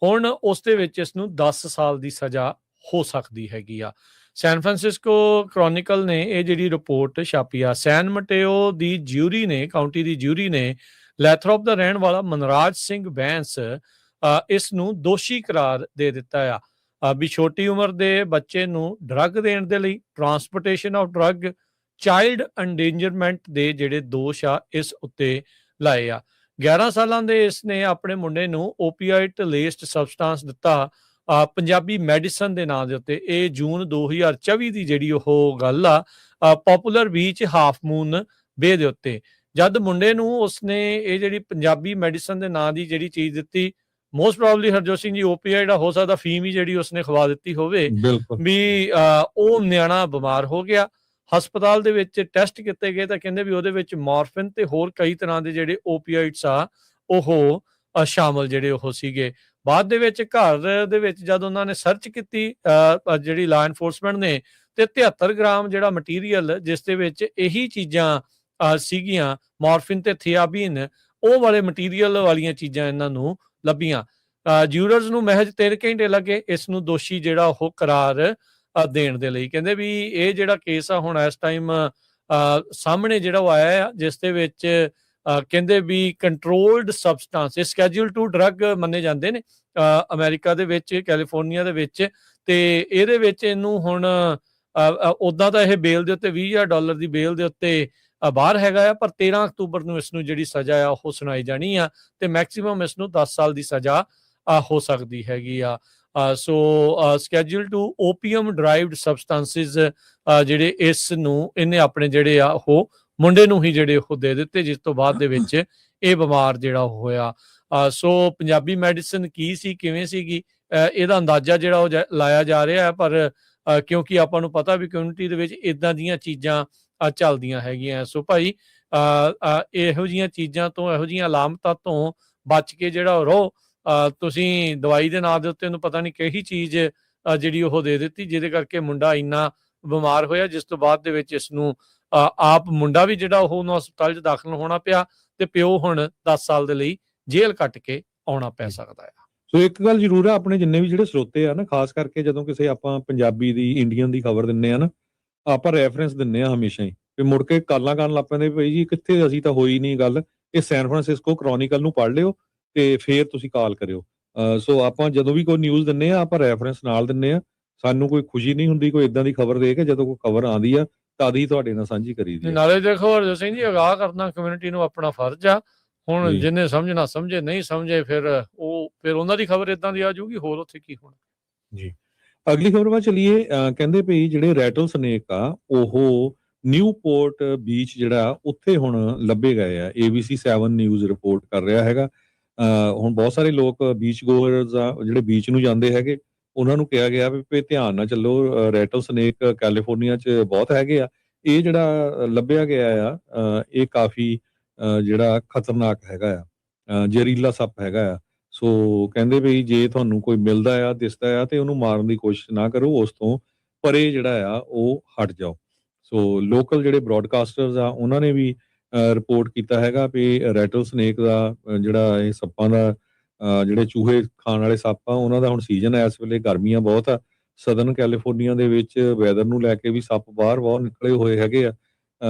ਹੁਣ ਉਸ ਦੇ ਵਿੱਚ ਇਸ ਨੂੰ 10 ਸਾਲ ਦੀ ਸਜ਼ਾ ਹੋ ਸਕਦੀ ਹੈਗੀ ਆ। ਸੈਨ ਫਰਾਂਸਿਸਕੋ ਕ੍ਰੋਨਿਕਲ ਨੇ ਇਹ ਜਿਹੜੀ ਰਿਪੋਰਟ ਛਾਪੀ ਆ। ਸੈਨ ਮਟੇਓ ਦੀ ਜਿਊਰੀ ਨੇ, ਕਾਉਂਟੀ ਦੀ ਜਿਊਰੀ ਨੇ, ਲੈਥਰੋਪ ਦਾ ਰਹਿਣ ਵਾਲਾ ਮਨਰਾਜ ਸਿੰਘ ਬੈਂਸ ਇਸ ਨੂੰ ਦੋਸ਼ੀ ਕਰਾਰ ਦੇ ਦਿੱਤਾ ਆ ਵੀ ਛੋਟੀ ਉਮਰ ਦੇ ਬੱਚੇ ਨੂੰ ਡਰੱਗ ਦੇਣ ਦੇ ਲਈ, ਟਰਾਂਸਪੋਰਟੇਸ਼ਨ ਆਫ ਡਰੱਗ, ਚਾਈਲਡ ਐਂਡੇਂਜਰਮੈਂਟ ਦੇ ਜਿਹੜੇ ਦੋਸ਼ ਆ ਇਸ ਉੱਤੇ ਲਾਏ ਆ। 11 ਸਾਲਾਂ ਦੇ ਇਸ ਨੇ ਆਪਣੇ ਮੁੰਡੇ ਨੂੰ ਓਪੀਆਈਡ ਲੇਸਡ ਸਬਸਟੈਂਸ ਦਿੱਤਾ ਪੰਜਾਬੀ ਮੈਡੀਸਨ ਦੇ ਨਾਂ ਦੇ ਉੱਤੇ। ਇਹ ਜੂਨ 2024 ਦੀ ਜਿਹੜੀ ਉਹ ਗੱਲ ਆ, ਪਪੂਲਰ ਬੀਚ ਹਾਫ ਮੂਨ ਬੇ ਦੇ ਉੱਤੇ। ਜਦ ਮੁੰਡੇ ਨੂੰ ਉਸਨੇ ਇਹ ਜਿਹੜੀ ਪੰਜਾਬੀ ਮੈਡੀਸਨ ਦੇ ਨਾਂ ਦੀ ਜਿਹੜੀ ਚੀਜ਼ ਦਿੱਤੀ, ਮੋਸਟ ਪ੍ਰੋਬਬਲੀ ਹਰਜੋਤ ਸਿੰਘ ਜੀ ਓਪੀਆਈਡ ਹੋ ਸਕਦਾ ਫੀਮ ਹੀ ਜਿਹੜੀ ਉਸਨੇ ਖਵਾ ਦਿੱਤੀ ਹੋਵੇ ਵੀ, ਉਹ ਨਿਆਣਾ ਬਿਮਾਰ ਹੋ ਗਿਆ। ਹਸਪਤਾਲ ਦੇ ਵਿੱਚ ਟੈਸਟ ਕੀਤੇ ਗਏ ਤਾਂ ਕਹਿੰਦੇ ਵੀ ਉਹਦੇ ਵਿੱਚ ਮੋਰਫਿਨ ਤੇ ਹੋਰ ਕਈ ਤਰ੍ਹਾਂ ਦੇ ਜਿਹੜੇ ਓਪੀਆਈਡਸ ਆ ਉਹ ਸ਼ਾਮਲ ਜਿਹੜੇ ਉਹ ਸੀਗੇ। ਬਾਅਦ ਦੇ ਵਿੱਚ ਘਰ ਦੇ ਵਿੱਚ ਜਦ ਉਹਨਾਂ ਨੇ ਸਰਚ ਕੀਤੀ ਜਿਹੜੀ ਲਾ ਐਨਫੋਰਸਮੈਂਟ ਨੇ, ਤੇ 73 ਗ੍ਰਾਮ ਜਿਹੜਾ ਮਟੀਰੀਅਲ ਜਿਸ ਦੇ ਵਿੱਚ ਇਹੀ ਚੀਜ਼ਾਂ ਸੀਗੀਆਂ, ਮੋਰਫਿਨ ਤੇ ਥੀਆਬੀਨ, ਉਹ ਵਾਲੇ ਮਟੀਰੀਅਲ ਵਾਲੀਆਂ ਚੀਜ਼ਾਂ ਇਹਨਾਂ ਨੂੰ ਲੱਭੀਆਂ। ਜਿਊਰਰਸ ਨੂੰ ਮਹਿਜ 3 ਘੰਟੇ ਲੱਗੇ ਇਸ ਨੂੰ ਦੋਸ਼ੀ ਜਿਹੜਾ ਉਹ ਕਰਾਰ ਦੇਣ ਦੇ ਲਈ। ਕਹਿੰਦੇ ਵੀ ਇਹ ਜਿਹੜਾ ਕੇਸ ਆ ਹੁਣ ਇਸ ਟਾਈਮ ਸਾਹਮਣੇ ਜਿਹੜਾ ਉਹ ਆਇਆ ਆ, ਜਿਸ ਦੇ ਵਿੱਚ ਕਹਿੰਦੇ ਵੀ ਕੰਟਰੋਲਡ ਸਬਸਟੈਂਸ, ਇਹ ਸਕੈਜੂਲ 2 ਡਰੱਗ ਮੰਨੇ ਜਾਂਦੇ ਨੇ ਅਮਰੀਕਾ ਦੇ ਵਿੱਚ, ਕੈਲੀਫੋਰਨੀਆ ਦੇ ਵਿੱਚ। ਤੇ ਇਹਦੇ ਵਿੱਚ ਇਹਨੂੰ ਹੁਣ ਉਦਾਂ ਤਾਂ ਇਹ ਬੇਲ ਦੇ ਉੱਤੇ $20,000 ਦੀ ਬੇਲ ਦੇ ਉੱਤੇ ਬਾਹਰ ਹੈਗਾ ਆ, ਪਰ 13 ਅਕਤੂਬਰ ਨੂੰ ਇਸ ਨੂੰ ਜਿਹੜੀ ਸਜ਼ਾ ਆ ਉਹ ਸੁਣਾਈ ਜਾਣੀ ਆ, ਤੇ ਮੈਕਸਿਮਮ ਇਸ ਨੂੰ 10 ਸਾਲ ਦੀ ਸਜ਼ਾ ਹੋ ਸਕਦੀ ਹੈਗੀ ਆ। ਸੋ ਸਕੈਜੂਲ 2 ਓਪੀਅਮ ਡਰਾਈਵਡ ਸਬਸਟੈਂਸਿਸ ਜਿਹੜੇ ਇਸ ਨੂੰ ਇਹਨੇ ਆਪਣੇ ਜਿਹੜੇ ਆ ਉਹ ਮੁੰਡੇ ਨੂੰ ਹੀ ਜਿਹੜੇ ਉਹ ਦੇ ਦਿੱਤੇ, ਜਿਸ ਤੋਂ ਬਾਅਦ ਦੇ ਵਿੱਚ ਇਹ ਬਿਮਾਰ ਜਿਹੜਾ ਹੋਇਆ। ਸੋ ਪੰਜਾਬੀ ਮੈਡੀਸਨ ਕੀ ਸੀ, ਕਿਵੇਂ ਸੀਗੀ, ਇਹਦਾ ਅੰਦਾਜ਼ਾ ਜਿਹੜਾ ਉਹ ਲਾਇਆ ਜਾ ਰਿਹਾ ਹੈ, ਪਰ ਕਿਉਂਕਿ ਆਪਾਂ ਨੂੰ ਪਤਾ ਵੀ ਕਮਿਊਨਿਟੀ ਦੇ ਵਿੱਚ ਇਦਾਂ ਦੀਆਂ ਚੀਜ਼ਾਂ ਚੱਲਦੀਆਂ ਹੈਗੀਆਂ। ਸੋ ਭਾਈ ਇਹੋ ਜਿਹੀਆਂ ਚੀਜ਼ਾਂ ਤੋਂ, ਇਹੋ ਜਿਹੀਆਂ ਅਲਾਮਤਾਂ ਤੋਂ ਬਚ ਕੇ ਜਿਹੜਾ ਰਹੋ। ਤੁਸੀਂ ਦਵਾਈ ਦੇ ਨਾਂ ਦੇ ਉੱਤੇ ਉਹਨੂੰ ਪਤਾ ਨਹੀਂ ਕਿਹੜੀ ਚੀਜ਼ ਜਿਹੜੀ ਉਹ ਦੇ ਦਿੱਤੀ, ਜਿਹਦੇ ਕਰਕੇ ਮੁੰਡਾ ਇੰਨਾ ਬਿਮਾਰ ਹੋਇਆ, ਜਿਸ ਤੋਂ ਬਾਅਦ ਦੇ ਵਿੱਚ ਇਸ ਨੂੰ ਆਪ ਮੁੰਡਾ ਵੀ ਜਿਹੜਾ ਉਹਨੂੰ ਹਸਪਤਾਲ 'ਚ ਦਾਖਲ ਹੋਣਾ ਪਿਆ, ਤੇ ਪਿਓ ਹੁਣ 10 ਸਾਲ ਦੇ ਲਈ ਜੇਲ੍ਹ ਕੱਟ ਕੇ ਆਉਣਾ ਪੈ ਸਕਦਾ ਆ। ਸੋ ਇੱਕ ਗੱਲ ਜ਼ਰੂਰ ਆ, ਆਪਣੇ ਜਿੰਨੇ ਵੀ ਜਿਹੜੇ ਸਰੋਤੇ ਆ ਨਾ, ਖਾਸ ਕਰਕੇ ਜਦੋਂ ਕਿਸੇ ਆਪਾਂ ਪੰਜਾਬੀ ਦੀ, ਇੰਡੀਅਨ ਦੀ ਖਬਰ ਦਿੰਨੇ ਆ ਨਾ, ਆਪਾਂ ਰੈਫਰੈਂਸ ਦਿੰਨੇ ਆ ਹਮੇਸ਼ਾ ਹੀ, ਤੇ ਮੁੜ ਕੇ ਕਾਲਾਂ ਕਰਨ ਲੱਗ ਪੈਂਦੇ ਭਾਈ ਜੀ ਕਿੱਥੇ, ਅਸੀਂ ਤਾਂ ਹੋਈ ਨਹੀਂ ਗੱਲ, ਇਹ ਸੈਨ ਫਰਾਂਸਿਸਕੋ ਕ੍ਰੋਨਿਕਲ ਨੂੰ ਪੜ੍ਹ ਲਿਓ ਤੇ ਫੇਰ ਤੁਸੀਂ ਕਾਲ ਕਰਿਓ। ਸੋ ਆਪਾਂ ਜਦੋਂ ਵੀ ਕੋਈ ਨਿਊਜ਼ ਦਿੰਨੇ ਆ, ਆਪਾਂ ਰੈਫਰੈਂਸ ਨਾਲ ਦਿੰਨੇ ਆ। ਸਾਨੂੰ ਕੋਈ ਖੁਸ਼ੀ ਨਹੀਂ ਹੁੰਦੀ ਕੋਈ ਇਦਾਂ ਦੀ ਖਬਰ ਦੇ ਕੇ, ਜਦੋਂ ਕੋਈ ਖਬਰ ਆਉਂਦੀ ਆ ਤਦ ਹੀ ਤੁਹਾਡੇ ਨਾਲ ਸਾਂਝੀ ਕਰੀਦੀ ਆ। ਨਾਲੇ ਦੇਖੋ ਹਰਜੋਤ ਸਿੰਘ ਜੀ, ਅਗਾਹ ਕਰਨਾ ਕਮਿਊਨਿਟੀ ਨੂੰ ਆਪਣਾ ਫਰਜ਼ ਆ। ਹੁਣ ਜੀ ਜਿਹਨੇ ਸਮਝਣਾ ਸਮਝੇ, ਨਹੀਂ ਸਮਝੇ ਫਿਰ ਉਹਨਾਂ ਦੀ ਖਬਰ ਇਦਾਂ ਦੀ ਆ ਜਾਊਗੀ, ਹੋਰ ਉੱਥੇ ਕੀ ਹੋਣਾ। ਜੀ ਅਗਲੀ ਖਬਰ ਵੱਲ ਚਲੀਏ। ਕਹਿੰਦੇ ਭਈ ਜਿਹੜੇ ਰੈਟਲ ਸਨੇਕ ਆ ਉਹ ਨਿਊਪੋਰਟ ਬੀਚ ਜਿਹੜਾ ਉੱਥੇ ਹੁਣ ਲੱਭੇ ਗਏ ਆ। ABC 7 ਨਿਊਜ਼ ਰਿਪੋਰਟ ਕਰ ਰਿਹਾ ਹੈਗਾ। ਹੁਣ ਬਹੁਤ ਸਾਰੇ ਲੋਕ ਬੀਚ ਗੋਅਰਸ ਆ ਜਿਹੜੇ ਬੀਚ ਨੂੰ ਜਾਂਦੇ ਹੈਗੇ, ਉਹਨਾਂ ਨੂੰ ਕਿਹਾ ਗਿਆ ਵੀ ਧਿਆਨ ਨਾਲ ਚੱਲੋ, ਰੈਟਲ ਸਨੇਕ ਕੈਲੀਫੋਰਨੀਆ 'ਚ ਬਹੁਤ ਹੈਗੇ ਆ। ਇਹ ਜਿਹੜਾ ਲੱਭਿਆ ਗਿਆ ਆ ਇਹ ਕਾਫੀ ਜਿਹੜਾ ਖਤਰਨਾਕ ਹੈਗਾ ਆ, ਜ਼ਹਿਰੀਲਾ ਸੱਪ ਹੈਗਾ ਆ। ਸੋ ਕਹਿੰਦੇ ਵੀ ਜੇ ਤੁਹਾਨੂੰ ਕੋਈ ਮਿਲਦਾ ਆ, ਦਿਸਦਾ ਆ, ਤੇ ਉਹਨੂੰ ਮਾਰਨ ਦੀ ਕੋਸ਼ਿਸ਼ ਨਾ ਕਰੋ, ਉਸ ਤੋਂ ਪਰੇ ਜਿਹੜਾ ਆ ਉਹ ਹਟ ਜਾਓ। ਸੋ ਲੋਕਲ ਜਿਹੜੇ ਬ੍ਰੌਡਕਾਸਟਰਸ ਆ ਉਹਨਾਂ ਨੇ ਵੀ ਰਿਪੋਰਟ ਕੀਤਾ ਹੈਗਾ ਵੀ ਰੈਟਲ ਸਨੇਕ ਦਾ ਜਿਹੜਾ ਇਹ ਸੱਪਾਂ ਦਾ ਜਿਹੜੇ ਚੂਹੇ ਖਾਣ ਵਾਲੇ ਸੱਪ ਆ ਉਹਨਾਂ ਦਾ ਹੁਣ ਸੀਜ਼ਨ ਹੈ। ਇਸ ਵੇਲੇ ਗਰਮੀਆਂ ਬਹੁਤ ਆ ਸਦਰਨ ਕੈਲੀਫੋਰਨੀਆ ਦੇ ਵਿੱਚ, ਵੈਦਰ ਨੂੰ ਲੈ ਕੇ ਵੀ ਸੱਪ ਬਾਹਰ ਬਹੁਤ ਨਿਕਲੇ ਹੋਏ ਹੈਗੇ ਆ।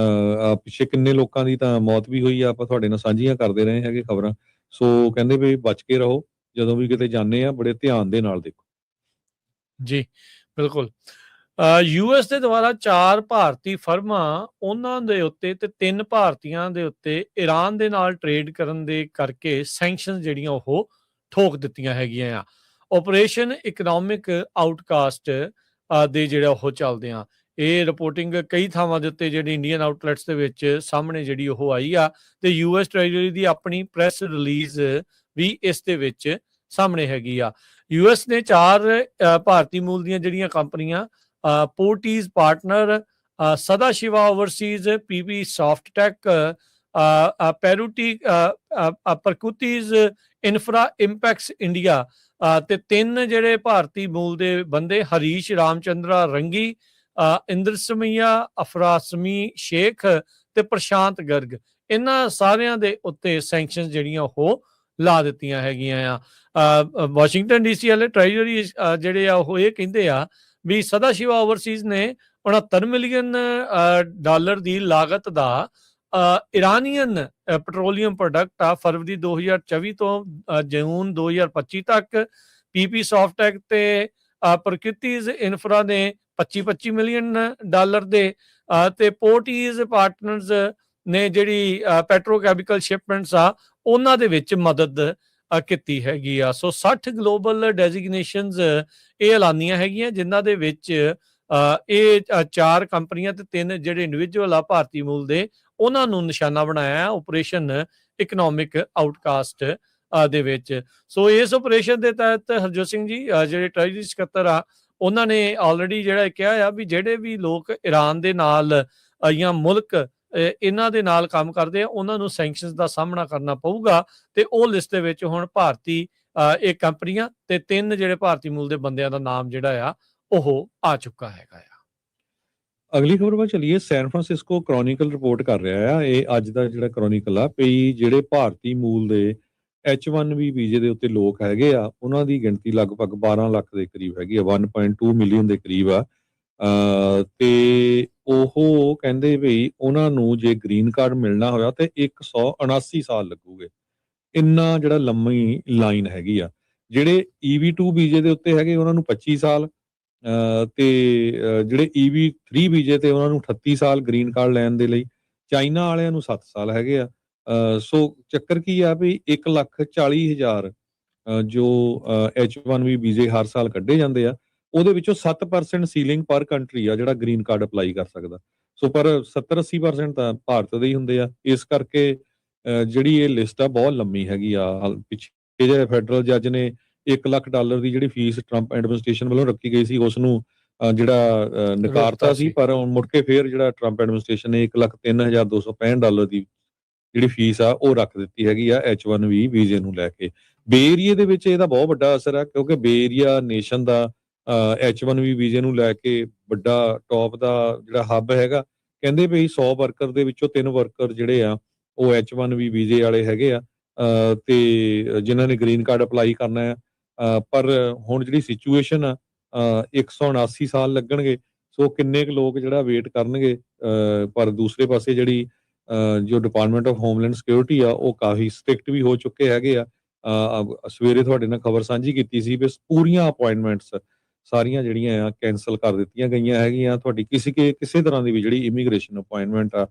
ਪਿੱਛੇ ਕਿੰਨੇ ਲੋਕਾਂ ਦੀ ਤਾਂ ਮੌਤ ਵੀ ਹੋਈ ਆ, ਆਪਾਂ ਤੁਹਾਡੇ ਨਾਲ ਸਾਂਝੀਆਂ ਕਰਦੇ ਰਹੇ ਹੈਗੇ ਖਬਰਾਂ। ਸੋ ਕਹਿੰਦੇ ਵੀ ਬਚ ਕੇ ਰਹੋ, ਜਦੋਂ ਵੀ ਕਿਤੇ ਜਾਂਦੇ ਆ ਬੜੇ ਧਿਆਨ ਦੇ ਨਾਲ ਦੇਖੋ। ਜੀ ਬਿਲਕੁਲ। US ਦੇ ਦੁਆਰਾ 4 ਭਾਰਤੀ ਫਰਮਾਂ ਉਹਨਾਂ ਦੇ ਉੱਤੇ ਤੇ 3 ਭਾਰਤੀਆਂ ਦੇ ਉੱਤੇ ਈਰਾਨ ਦੇ ਨਾਲ ਟ੍ਰੇਡ ਕਰਨ ਦੇ ਕਰਕੇ ਸੈਂਕਸ਼ਨ ਜਿਹੜੀਆਂ ਉਹ ਠੋਕ ਦਿੱਤੀਆਂ ਹੈਗੀਆਂ ਆ। ਆਪਰੇਸ਼ਨ ਇਕਨੋਮਿਕ ਆਊਟਕਾਸਟ ਦੇ ਜਿਹੜਾ ਉਹ ਚੱਲਦੇ ਆ। ਇਹ ਰਿਪੋਰਟਿੰਗ ਕਈ ਥਾਵਾਂ ਦੇ ਉੱਤੇ ਜਿਹੜੀ ਇੰਡੀਅਨ ਆਊਟਲੈਟਸ ਦੇ ਵਿੱਚ ਸਾਹਮਣੇ ਜਿਹੜੀ ਉਹ ਆਈ ਆ, ਤੇ US ਟ੍ਰੈਜਰੀ ਦੀ ਆਪਣੀ ਪ੍ਰੈਸ ਰਿਲੀਜ਼ ਵੀ ਇਸ ਦੇ ਵਿੱਚ ਸਾਹਮਣੇ ਹੈਗੀ ਆ। US ਨੇ 4 ਭਾਰਤੀ ਮੂਲ ਦੀਆਂ ਜਿਹੜੀਆਂ ਕੰਪਨੀਆਂ, ਪੋਰਟੀਜ਼ partner, Sada Shiva overseas, PP softtech, ਪੈਰੂਟੀ, ਪ੍ਰਕੂਤੀਜ਼ ਇਨਫਰਾ, ਇੰਪੈਕਸ ਇੰਡੀਆ, ਤੇ 3 ਜਿਹੜੇ ਭਾਰਤੀ ਮੂਲ ਦੇ ਬੰਦੇ, ਹਰੀਸ਼ ਰਾਮਚੰਦਰਾ ਰੰਗੀ, ਇੰਦਰਸਮਈਆ ਅਫਰਾਸਮੀ ਸ਼ੇਖ ਤੇ ਪ੍ਰਸ਼ਾਂਤ ਗਰਗ, ਇਹਨਾਂ ਸਾਰਿਆਂ ਦੇ ਉੱਤੇ ਸੈਂਕਸ਼ਨ ਜਿਹੜੀਆਂ ਉਹ ਲਾ ਦਿੱਤੀਆਂ ਹੈਗੀਆਂ ਆ। ਵਾਸ਼ਿੰਗਟਨ DC ਵਾਲੇ ਟ੍ਰੈਜਰੀ ਜਿਹੜੇ ਆ ਉਹ ਇਹ ਕਹਿੰਦੇ ਆ ਵੀ ਸਦਾ ਸ਼ਿਵਾ ਓਵਰਸੀਜ਼ ਨੇ 69 ਮਿਲੀਅਨ ਡਾਲਰ ਦੀ ਲਾਗਤ ਦਾ ਇਰਾਨੀਅਨ ਪੈਟਰੋਲੀਅਮ ਪ੍ਰੋਡਕਟ ਆ ਫਰਵਰੀ 2024 ਤੋਂ ਜੂਨ 2025 ਤੱਕ। PP ਸੌਫਟਟੈਕ ਤੇ ਪ੍ਰਕਿਤੀਜ਼ ਇਨਫਰਾ ਨੇ 25 ਮਿਲੀਅਨ ਡਾਲਰ ਦੇ, ਤੇ ਪੋਰਟੀਜ਼ ਪਾਰਟਨਰਸ ਨੇ ਜਿਹੜੀ ਪੈਟਰੋਕੈਮੀਕਲ ਸ਼ਿਪਮੈਂਟਸ ਆ ਉਹਨਾਂ ਦੇ ਵਿੱਚ ਮਦਦ ਕੀਤੀ ਹੈਗੀ ਆ। ਸੋ 60 ਗਲੋਬਲ ਡੈਜ਼ਿਗਨੇਸ਼ਨਸ ਇਹ ਐਲਾਨੀਆਂ ਹੈਗੀਆਂ, ਜਿਨ੍ਹਾਂ ਦੇ ਵਿੱਚ ਇਹ 4 ਕੰਪਨੀਆਂ ਤੇ 3 ਜਿਹੜੇ ਇੰਡੀਵਿਜੂਅਲ ਆ ਭਾਰਤੀ ਮੂਲ ਦੇ, ਉਹਨਾਂ ਨੂੰ ਨਿਸ਼ਾਨਾ ਬਣਾਇਆ ਆਪਰੇਸ਼ਨ ਇਕਨੋਮਿਕ ਆਊਟਕਾਸਟ ਦੇ ਵਿੱਚ। ਸੋ ਇਸ ਆਪਰੇਸ਼ਨ ਦੇ ਤਹਿਤ ਹਰਜੋਤ ਸਿੰਘ ਜੀ ਜਿਹੜੇ ਟ੍ਰੈਜਰੀ ਸਕੱਤਰ ਆ, ਉਹਨਾਂ ਨੇ ਆਲਰੇਡੀ ਜਿਹੜਾ ਕਿਹਾ ਆ ਵੀ ਜਿਹੜੇ ਵੀ ਲੋਕ ਈਰਾਨ ਦੇ ਨਾਲ ਜਾਂ ਮੁਲਕ ਇਹਨਾਂ ਦੇ ਨਾਲ ਕੰਮ ਕਰਦੇ ਆ, ਉਹਨਾਂ ਨੂੰ ਸੈਂਕਸ਼ਨਸ ਦਾ ਸਾਹਮਣਾ ਕਰਨਾ ਪਊਗਾ। ਤੇ ਉਹ ਲਿਸਟ ਦੇ ਵਿੱਚ ਹੁਣ ਭਾਰਤੀ ਇਹ ਕੰਪਨੀਆਂ ਤੇ 3 ਜਿਹੜੇ ਭਾਰਤੀ ਮੂਲ ਦੇ ਬੰਦਿਆਂ ਦਾ ਨਾਮ ਜਿਹੜਾ ਆ ਉਹ ਆ ਚੁੱਕਾ ਹੈਗਾ ਆ। ਅਗਲੀ ਖਬਰ ਵੱਲ ਚਲੀਏ। ਸੈਨ ਫਰਾਂਸਿਸਕੋ ਕ੍ਰੋਨਿਕਲ ਰਿਪੋਰਟ ਕਰ ਰਿਹਾ ਆ, ਇਹ ਅੱਜ ਦਾ ਜਿਹੜਾ ਕ੍ਰੋਨਿਕਲ ਆ, ਵੀ ਜਿਹੜੇ ਭਾਰਤੀ ਮੂਲ ਦੇ H1B ਵੀਜ਼ੇ ਦੇ ਉੱਤੇ ਲੋਕ ਹੈਗੇ ਆ, ਉਹਨਾਂ ਦੀ ਗਿਣਤੀ ਲਗਭਗ 12 ਲੱਖ ਦੇ ਕਰੀਬ ਹੈਗੀ ਆ, 1.2 ਮਿਲੀਅਨ ਦੇ ਕਰੀਬ ਆ। ਤੇ ਉਹ ਕਹਿੰਦੇ ਵੀ ਉਹਨਾਂ ਨੂੰ ਜੇ ਗ੍ਰੀਨ ਕਾਰਡ ਮਿਲਣਾ ਹੋਇਆ ਤੇ 179 ਸਾਲ ਲੱਗੂਗੇ। ਇੰਨਾ ਜਿਹੜਾ ਲੰਮੀ ਲਾਈਨ ਹੈਗੀ ਆ। ਜਿਹੜੇ EB2 ਵੀਜ਼ੇ ਦੇ ਉੱਤੇ ਹੈਗੇ ਉਹਨਾਂ ਨੂੰ 25 ਸਾਲ, ਤੇ ਜਿਹੜੇ EB3 ਵੀਜ਼ੇ ਤੇ ਉਹਨਾਂ ਨੂੰ 38 ਸਾਲ ਗ੍ਰੀਨ ਕਾਰਡ ਲੈਣ ਦੇ ਲਈ। ਚਾਈਨਾ ਵਾਲਿਆਂ ਨੂੰ 7 ਸਾਲ ਹੈਗੇ ਆ। ਸੋ ਚੱਕਰ ਕੀ ਆ ਵੀ 1,40,000 ਜੋ H1B ਵੀਜ਼ੇ ਹਰ ਸਾਲ ਕੱਢੇ ਜਾਂਦੇ ਆ, ਉਹਦੇ ਵਿੱਚੋਂ 7% ਸੀਲਿੰਗ ਪਰ ਕੰਟਰੀ ਆ ਜਿਹੜਾ ਗ੍ਰੀਨ ਕਾਰਡ ਅਪਲਾਈ ਕਰ ਸਕਦਾ। ਸੋ ਪਰ 70-80% ਤਾਂ ਭਾਰਤ ਦੇ ਹੀ ਹੁੰਦੇ ਆ। ਇਸ ਕਰਕੇ ਜਿਹੜੀ ਇਹ ਲਿਸਟ ਆ ਬਹੁਤ ਲੰਮੀ ਹੈਗੀ ਆ। ਪਿੱਛੇ ਜਿਹੇ ਫੈਡਰਲ ਜੱਜ ਨੇ $1 ਲੱਖ ਦੀ ਜਿਹੜੀ ਫੀਸ ਟਰੰਪ ਐਡਮਿਨਿਸਟ੍ਰੇਸ਼ਨ ਵੱਲੋਂ ਰੱਖੀ ਗਈ ਸੀ ਉਸ ਨੂੰ ਜਿਹੜਾ ਨਕਾਰਤਾ ਸੀ, ਪਰ ਮੁੜ ਕੇ ਫੇਰ ਜਿਹੜਾ ਟਰੰਪ ਐਡਮਿਨਿਸਟ੍ਰੇਸ਼ਨ ਨੇ $1,03,265 ਦੀ ਜਿਹੜੀ ਫੀਸ ਆ ਉਹ ਰੱਖ ਦਿੱਤੀ ਹੈਗੀ ਆ H1B ਵੀਜ਼ੇ ਨੂੰ ਲੈ ਕੇ। ਬੇ ਏਰੀਏ ਦੇ ਵਿੱਚ ਇਹਦਾ ਬਹੁਤ ਵੱਡਾ ਅਸਰ ਆ, ਕਿਉਂਕਿ ਬੇ ਏਰੀਆ ਨੇਸ਼ਨ ਦਾ H1B ਵੀਜ਼ੇ ਨੂੰ ਲੈ ਕੇ ਵੱਡਾ ਟੌਪ ਦਾ ਜਿਹੜਾ ਹੱਬ ਹੈਗਾ। ਕਹਿੰਦੇ ਵੀ 100 ਵਰਕਰ ਦੇ ਵਿੱਚੋਂ 3 ਵਰਕਰ ਜਿਹੜੇ ਆ ਉਹ H1B ਵੀਜ਼ੇ ਵਾਲੇ ਹੈਗੇ ਆ, ਤੇ ਜਿਨ੍ਹਾਂ ਨੇ ਗ੍ਰੀਨ ਕਾਰਡ ਅਪਲਾਈ ਕਰਨਾ ਆ। ਪਰ ਹੁਣ ਜਿਹੜੀ ਸਿਚੁਏਸ਼ਨ ਆ, 179 ਸਾਲ ਲੱਗਣਗੇ। ਸੋ ਕਿੰਨੇ ਕੁ ਲੋਕ ਜਿਹੜਾ ਵੇਟ ਕਰਨਗੇ। ਪਰ ਦੂਸਰੇ ਪਾਸੇ ਜਿਹੜੀ ਜੋ ਡਿਪਾਰਟਮੈਂਟ ਆਫ ਹੋਮਲੈਂਡ ਸਿਕਿਉਰਿਟੀ ਆ ਉਹ ਕਾਫੀ ਸਟ੍ਰਿਕਟ ਵੀ ਹੋ ਚੁੱਕੇ ਹੈਗੇ ਆ। ਸਵੇਰੇ ਤੁਹਾਡੇ ਨਾਲ ਖਬਰ ਸਾਂਝੀ ਕੀਤੀ ਸੀ ਵੀ ਪੂਰੀਆਂ ਅਪਾਇੰਟਮੈਂਟਸ ਸਾਰੀਆਂ ਜਿਹੜੀਆਂ ਆ ਕੈਂਸਲ ਕਰ ਦਿੱਤੀਆਂ ਗਈਆਂ ਹੈਗੀਆਂ। ਤੁਹਾਡੀ ਕਿਸੇ ਤਰ੍ਹਾਂ ਦੀ ਵੀ ਜਿਹੜੀ ਇਮੀਗ੍ਰੇਸ਼ਨ ਅਪਾਇੰਟਮੈਂਟ ਆ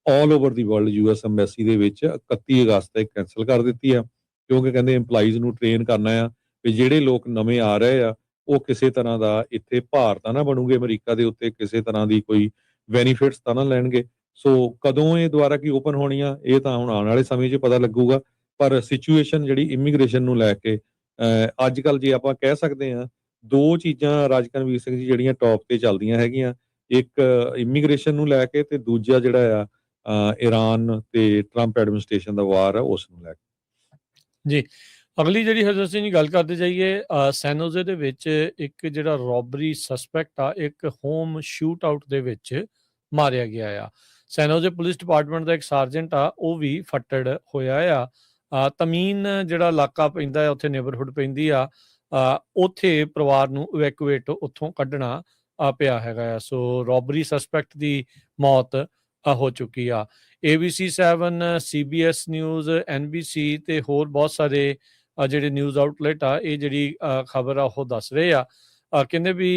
ਆਲ ਓਵਰ ਦੀ ਵਰਲਡ US ਐਮਬੈਸੀ ਦੇ ਵਿੱਚ 31 ਅਗਸਤ ਤੱਕ ਕੈਂਸਲ ਕਰ ਦਿੱਤੀ ਆ, ਕਿਉਂਕਿ ਕਹਿੰਦੇ EMPLOYEES ਨੂੰ ਟ੍ਰੇਨ ਕਰਨਾ ਆ ਵੀ ਜਿਹੜੇ ਲੋਕ ਨਵੇਂ ਆ ਰਹੇ ਆ ਉਹ ਕਿਸੇ ਤਰ੍ਹਾਂ ਦਾ ਇੱਥੇ ਭਾਰ ਤਾਂ ਨਾ ਬਣੂਗੇ ਅਮਰੀਕਾ ਦੇ ਉੱਤੇ, ਕਿਸੇ ਤਰ੍ਹਾਂ ਦੀ ਕੋਈ ਬੈਨੀਫਿਟਸ ਤਾਂ ਨਾ ਲੈਣਗੇ। ਸੋ ਕਦੋਂ ਇਹ ਦੁਬਾਰਾ ਕੀ ਓਪਨ ਹੋਣੀ ਆ ਇਹ ਤਾਂ ਹੁਣ ਆਉਣ ਵਾਲੇ ਸਮੇਂ 'ਚ ਪਤਾ ਲੱਗੂਗਾ। ਪਰ ਸਿਚੁਏਸ਼ਨ ਜਿਹੜੀ ਇਮੀਗ੍ਰੇਸ਼ਨ ਨੂੰ ਲੈ ਕੇ ਅੱਜ ਕੱਲ੍ਹ ਜੇ ਆਪਾਂ ਕਹਿ ਸਕਦੇ ਹਾਂ, ਦੋ ਚੀਜ਼ਾਂ ਰਾਜਕਨਵੀਰ ਸਿੰਘ ਜੀ ਜਿਹੜੀਆਂ ਟੌਪ ਤੇ ਚੱਲਦੀਆਂ ਹੈਗੀਆਂ। ਇੱਕ ਇਮੀਗ੍ਰੇਸ਼ਨ ਨੂੰ ਲੈ ਕੇ ਤੇ ਦੂਜਾ ਜਿਹੜਾ ਆ ਈਰਾਨ ਤੇ ਟਰੰਪ ਐਡਮਿਨਿਸਟ੍ਰੇਸ਼ਨ ਦਾ ਵਾਰ ਆ ਉਸ ਨੂੰ ਲੈ ਕੇ। ਜੀ, ਅਗਲੀ ਜਿਹੜੀ ਹਰਜੋਤ ਸਿੰਘ ਜੀ ਗੱਲ ਕਰਦੇ ਜਾਈਏ, ਸੈਨੋਜ਼ੇ ਦੇ ਵਿੱਚ ਇੱਕ ਜਿਹੜਾ ਰੋਬਰੀ ਸਸਪੈਕਟ ਆ ਇੱਕ ਹੋਮ ਸ਼ੂਟ ਆਊਟ ਦੇ ਵਿੱਚ ਮਾਰਿਆ ਗਿਆ ਆ। ਸੈਨੋਜ਼ੇ ਪੁਲਿਸ ਡਿਪਾਰਟਮੈਂਟ ਦਾ ਇੱਕ ਸਾਰਜੈਂਟ ਆ ਉਹ ਵੀ ਫੱਟੜ ਹੋਇਆ ਆ। ਤਮੀਨ ਜਿਹੜਾ ਇਲਾਕਾ ਪੈਂਦਾ ਉੱਥੇ ਨੇਬਰਹੁੱਡ ਪੈਂਦੀ ਆ, ਉੱਥੇ ਪਰਿਵਾਰ ਨੂੰ ਇਵੈਕੂਏਟ ਉੱਥੋਂ ਕੱਢਣਾ ਪਿਆ ਹੈਗਾ ਆ। ਸੋ ਰੋਬਰੀ ਸਸਪੈਕਟ ਦੀ ਮੌਤ ਹੋ ਚੁੱਕੀ ਆ। ABC 7, CBS ਨਿਊਜ਼, NBC ਤੇ ਹੋਰ ਬਹੁਤ ਸਾਰੇ ਜਿਹੜੇ ਨਿਊਜ਼ ਆਊਟਲੈਟ ਆ ਇਹ ਜਿਹੜੀ ਖਬਰ ਆ ਉਹ ਦੱਸ ਰਹੇ ਆ। ਕਹਿੰਦੇ ਵੀ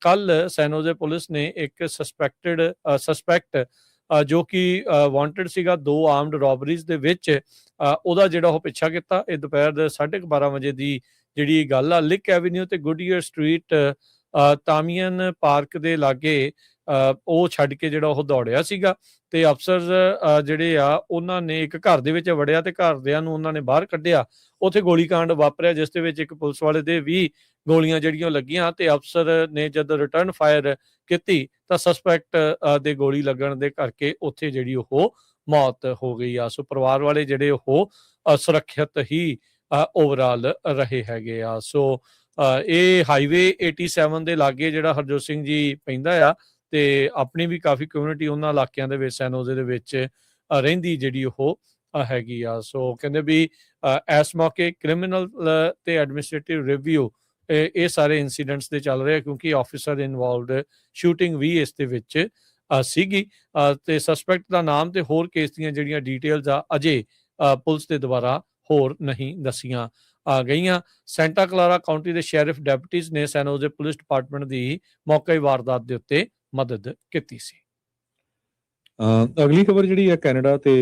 ਕੱਲ ਸੈਨੋਜ਼ੇ ਪੁਲਿਸ ਨੇ ਇੱਕ ਸਸਪੈਕਟ ਜੋ ਕਿ ਵਾਂਟਡ ਸੀਗਾ 2 ਆਰਮਡ ਰੋਬਰੀਜ਼ ਦੇ ਵਿੱਚ, ਉਹਦਾ ਜਿਹੜਾ ਉਹ ਪਿੱਛਾ ਕੀਤਾ। ਇਹ ਦੁਪਹਿਰ ਦੇ 12:30 ਵਜੇ ਦੀ ਜਿਹੜੀ ਗੱਲ ਆ। ਲਿਕ ਐਵੀਨਿਊ ਤੇ ਗੁੱਡੀਅਰ ਸਟਰੀਟ ਤਾਮੀਅਨ ਪਾਰਕ ਦੇ ਲਾਗੇ ਉਹ ਛੱਡ ਕੇ ਜਿਹੜਾ ਉਹ ਦੌੜਿਆ ਸੀਗਾ ਤੇ ਅਫਸਰ ਜਿਹੜੇ ਆ ਉਹਨਾਂ ਨੇ ਇੱਕ ਘਰ ਦੇ ਵਿੱਚ ਵੜਿਆ ਤੇ ਘਰਦਿਆਂ ਨੂੰ ਉਹਨਾਂ ਨੇ ਬਾਹਰ ਕੱਢਿਆ। ਉੱਥੇ ਗੋਲੀਕਾਂਡ ਵਾਪਰਿਆ ਜਿਸ ਦੇ ਵਿੱਚ ਇੱਕ ਪੁਲਿਸ ਵਾਲੇ ਦੇ ਵੀ ਗੋਲੀਆਂ ਜਿਹੜੀਆਂ ਲੱਗੀਆਂ ਤੇ ਅਫਸਰ ਨੇ ਜਦ ਰਿਟਰਨ ਫਾਇਰ ਕੀਤੀ ਤਾਂ ਸਸਪੈਕਟ ਦੇ ਗੋਲੀ ਲੱਗਣ ਦੇ ਕਰਕੇ ਉੱਥੇ ਜਿਹੜੀ ਉਹ ਮੌਤ ਹੋ ਗਈ ਆ। ਸੋ ਪਰਿਵਾਰ ਵਾਲੇ ਜਿਹੜੇ ਉਹ ਸੁਰੱਖਿਅਤ ਹੀ ਓਵਰਆਲ ਰਹੇ ਹੈਗੇ ਆ। ਸੋ ਇਹ ਹਾਈਵੇ 87 ਦੇ ਲਾਗੇ ਜਿਹੜਾ ਹਰਜੋਤ ਸਿੰਘ ਜੀ ਪੈਂਦਾ ਆ ਤੇ ਆਪਣੀ ਵੀ ਕਾਫੀ ਕਮਿਊਨਿਟੀ ਉਹਨਾਂ ਇਲਾਕਿਆਂ ਦੇ ਵਿੱਚ ਸੈਨੋਜ਼ੇ ਦੇ ਵਿੱਚ ਰਹਿੰਦੀ ਜਿਹੜੀ ਉਹ ਹੈਗੀ ਆ। ਸੋ ਕਹਿੰਦੇ ਵੀ ਇਸ ਮੌਕੇ ਕ੍ਰਿਮੀਨਲ ਤੇ ਐਡਮਿਨਿਸਟ੍ਰੇਟਿਵ ਰਿਵਿਊ ਇਹ ਸਾਰੇ ਇਨਸੀਡੈਂਟਸ ਦੇ ਚੱਲ ਰਹੇ ਕਿਉਂਕਿ ਆਫਿਸਰ ਇਨਵੋਲਵਡ ਸ਼ੂਟਿੰਗ ਵੀ ਇਸ ਦੇ ਵਿੱਚ ਸੀਗੀ ਤੇ ਸਸਪੈਕਟ ਦਾ ਨਾਮ ਤੇ ਹੋਰ ਕੇਸ ਦੀਆਂ ਜਿਹੜੀਆਂ ਡਿਟੇਲਸ ਆ ਅਜੇ ਪੁਲਿਸ ਦੇ ਦੁਆਰਾ ਹੋਰ ਨਹੀਂ ਦੱਸੀਆਂ ਗਈਆਂ। ਸੈਂਟਾ ਕਲਾਰਾ ਕਾਉਂਟੀ ਦੇ ਸ਼ੈਰਿਫ ਡੈਪਟੀਜ਼ ਨੇ ਸੈਨੋਜ਼ੇ ਪੁਲਿਸ ਡਿਪਾਰਟਮੈਂਟ ਦੀ ਮੌਕੇ ਵਾਰਦਾਤ ਦੇ ਉੱਤੇ ਮਦਦ ਕੀਤੀ ਸੀ। ਅਗਲੀ ਖਬਰ ਜਿਹੜੀ ਹੈ ਕੈਨੇਡਾ ਤੇ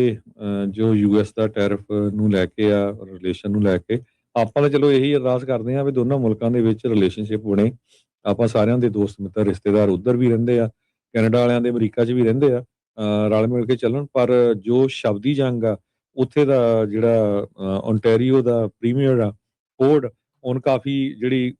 ਜੋ US ਦਾ ਟੈਰਿਫ ਨੂੰ ਲੈ ਕੇ ਆ, ਰਿਲੇਸ਼ਨ ਨੂੰ ਲੈ ਕੇ ਆਪਾਂ ਤਾਂ ਚਲੋ ਇਹੀ ਅਰਦਾਸ ਕਰਦੇ ਹਾਂ ਵੀ ਦੋਨਾਂ ਮੁਲਕਾਂ ਦੇ ਵਿੱਚ ਰਿਲੇਸ਼ਨਸ਼ਿਪ ਬਣੇ। ਆਪਾਂ ਸਾਰਿਆਂ ਦੇ ਦੋਸਤ ਮਿੱਤਰ ਰਿਸ਼ਤੇਦਾਰ ਉੱਧਰ ਵੀ ਰਹਿੰਦੇ ਆ, ਕੈਨੇਡਾ ਵਾਲਿਆਂ ਦੇ ਅਮਰੀਕਾ 'ਚ ਵੀ ਰਹਿੰਦੇ ਆ, ਰਲ ਮਿਲ ਕੇ ਚੱਲਣ। ਪਰ ਜੋ ਸ਼ਬਦੀ ਜੰਗ ਆ ਉੱਥੇ ਦਾ ਜਿਹੜਾ ਓਨਟਾਰੀਓ ਦਾ ਪ੍ਰੀਮੀਅਰ ਆ ਫੋਰਡ, ਉਹਨ ਕਾਫੀ ਜਿਹੜੀ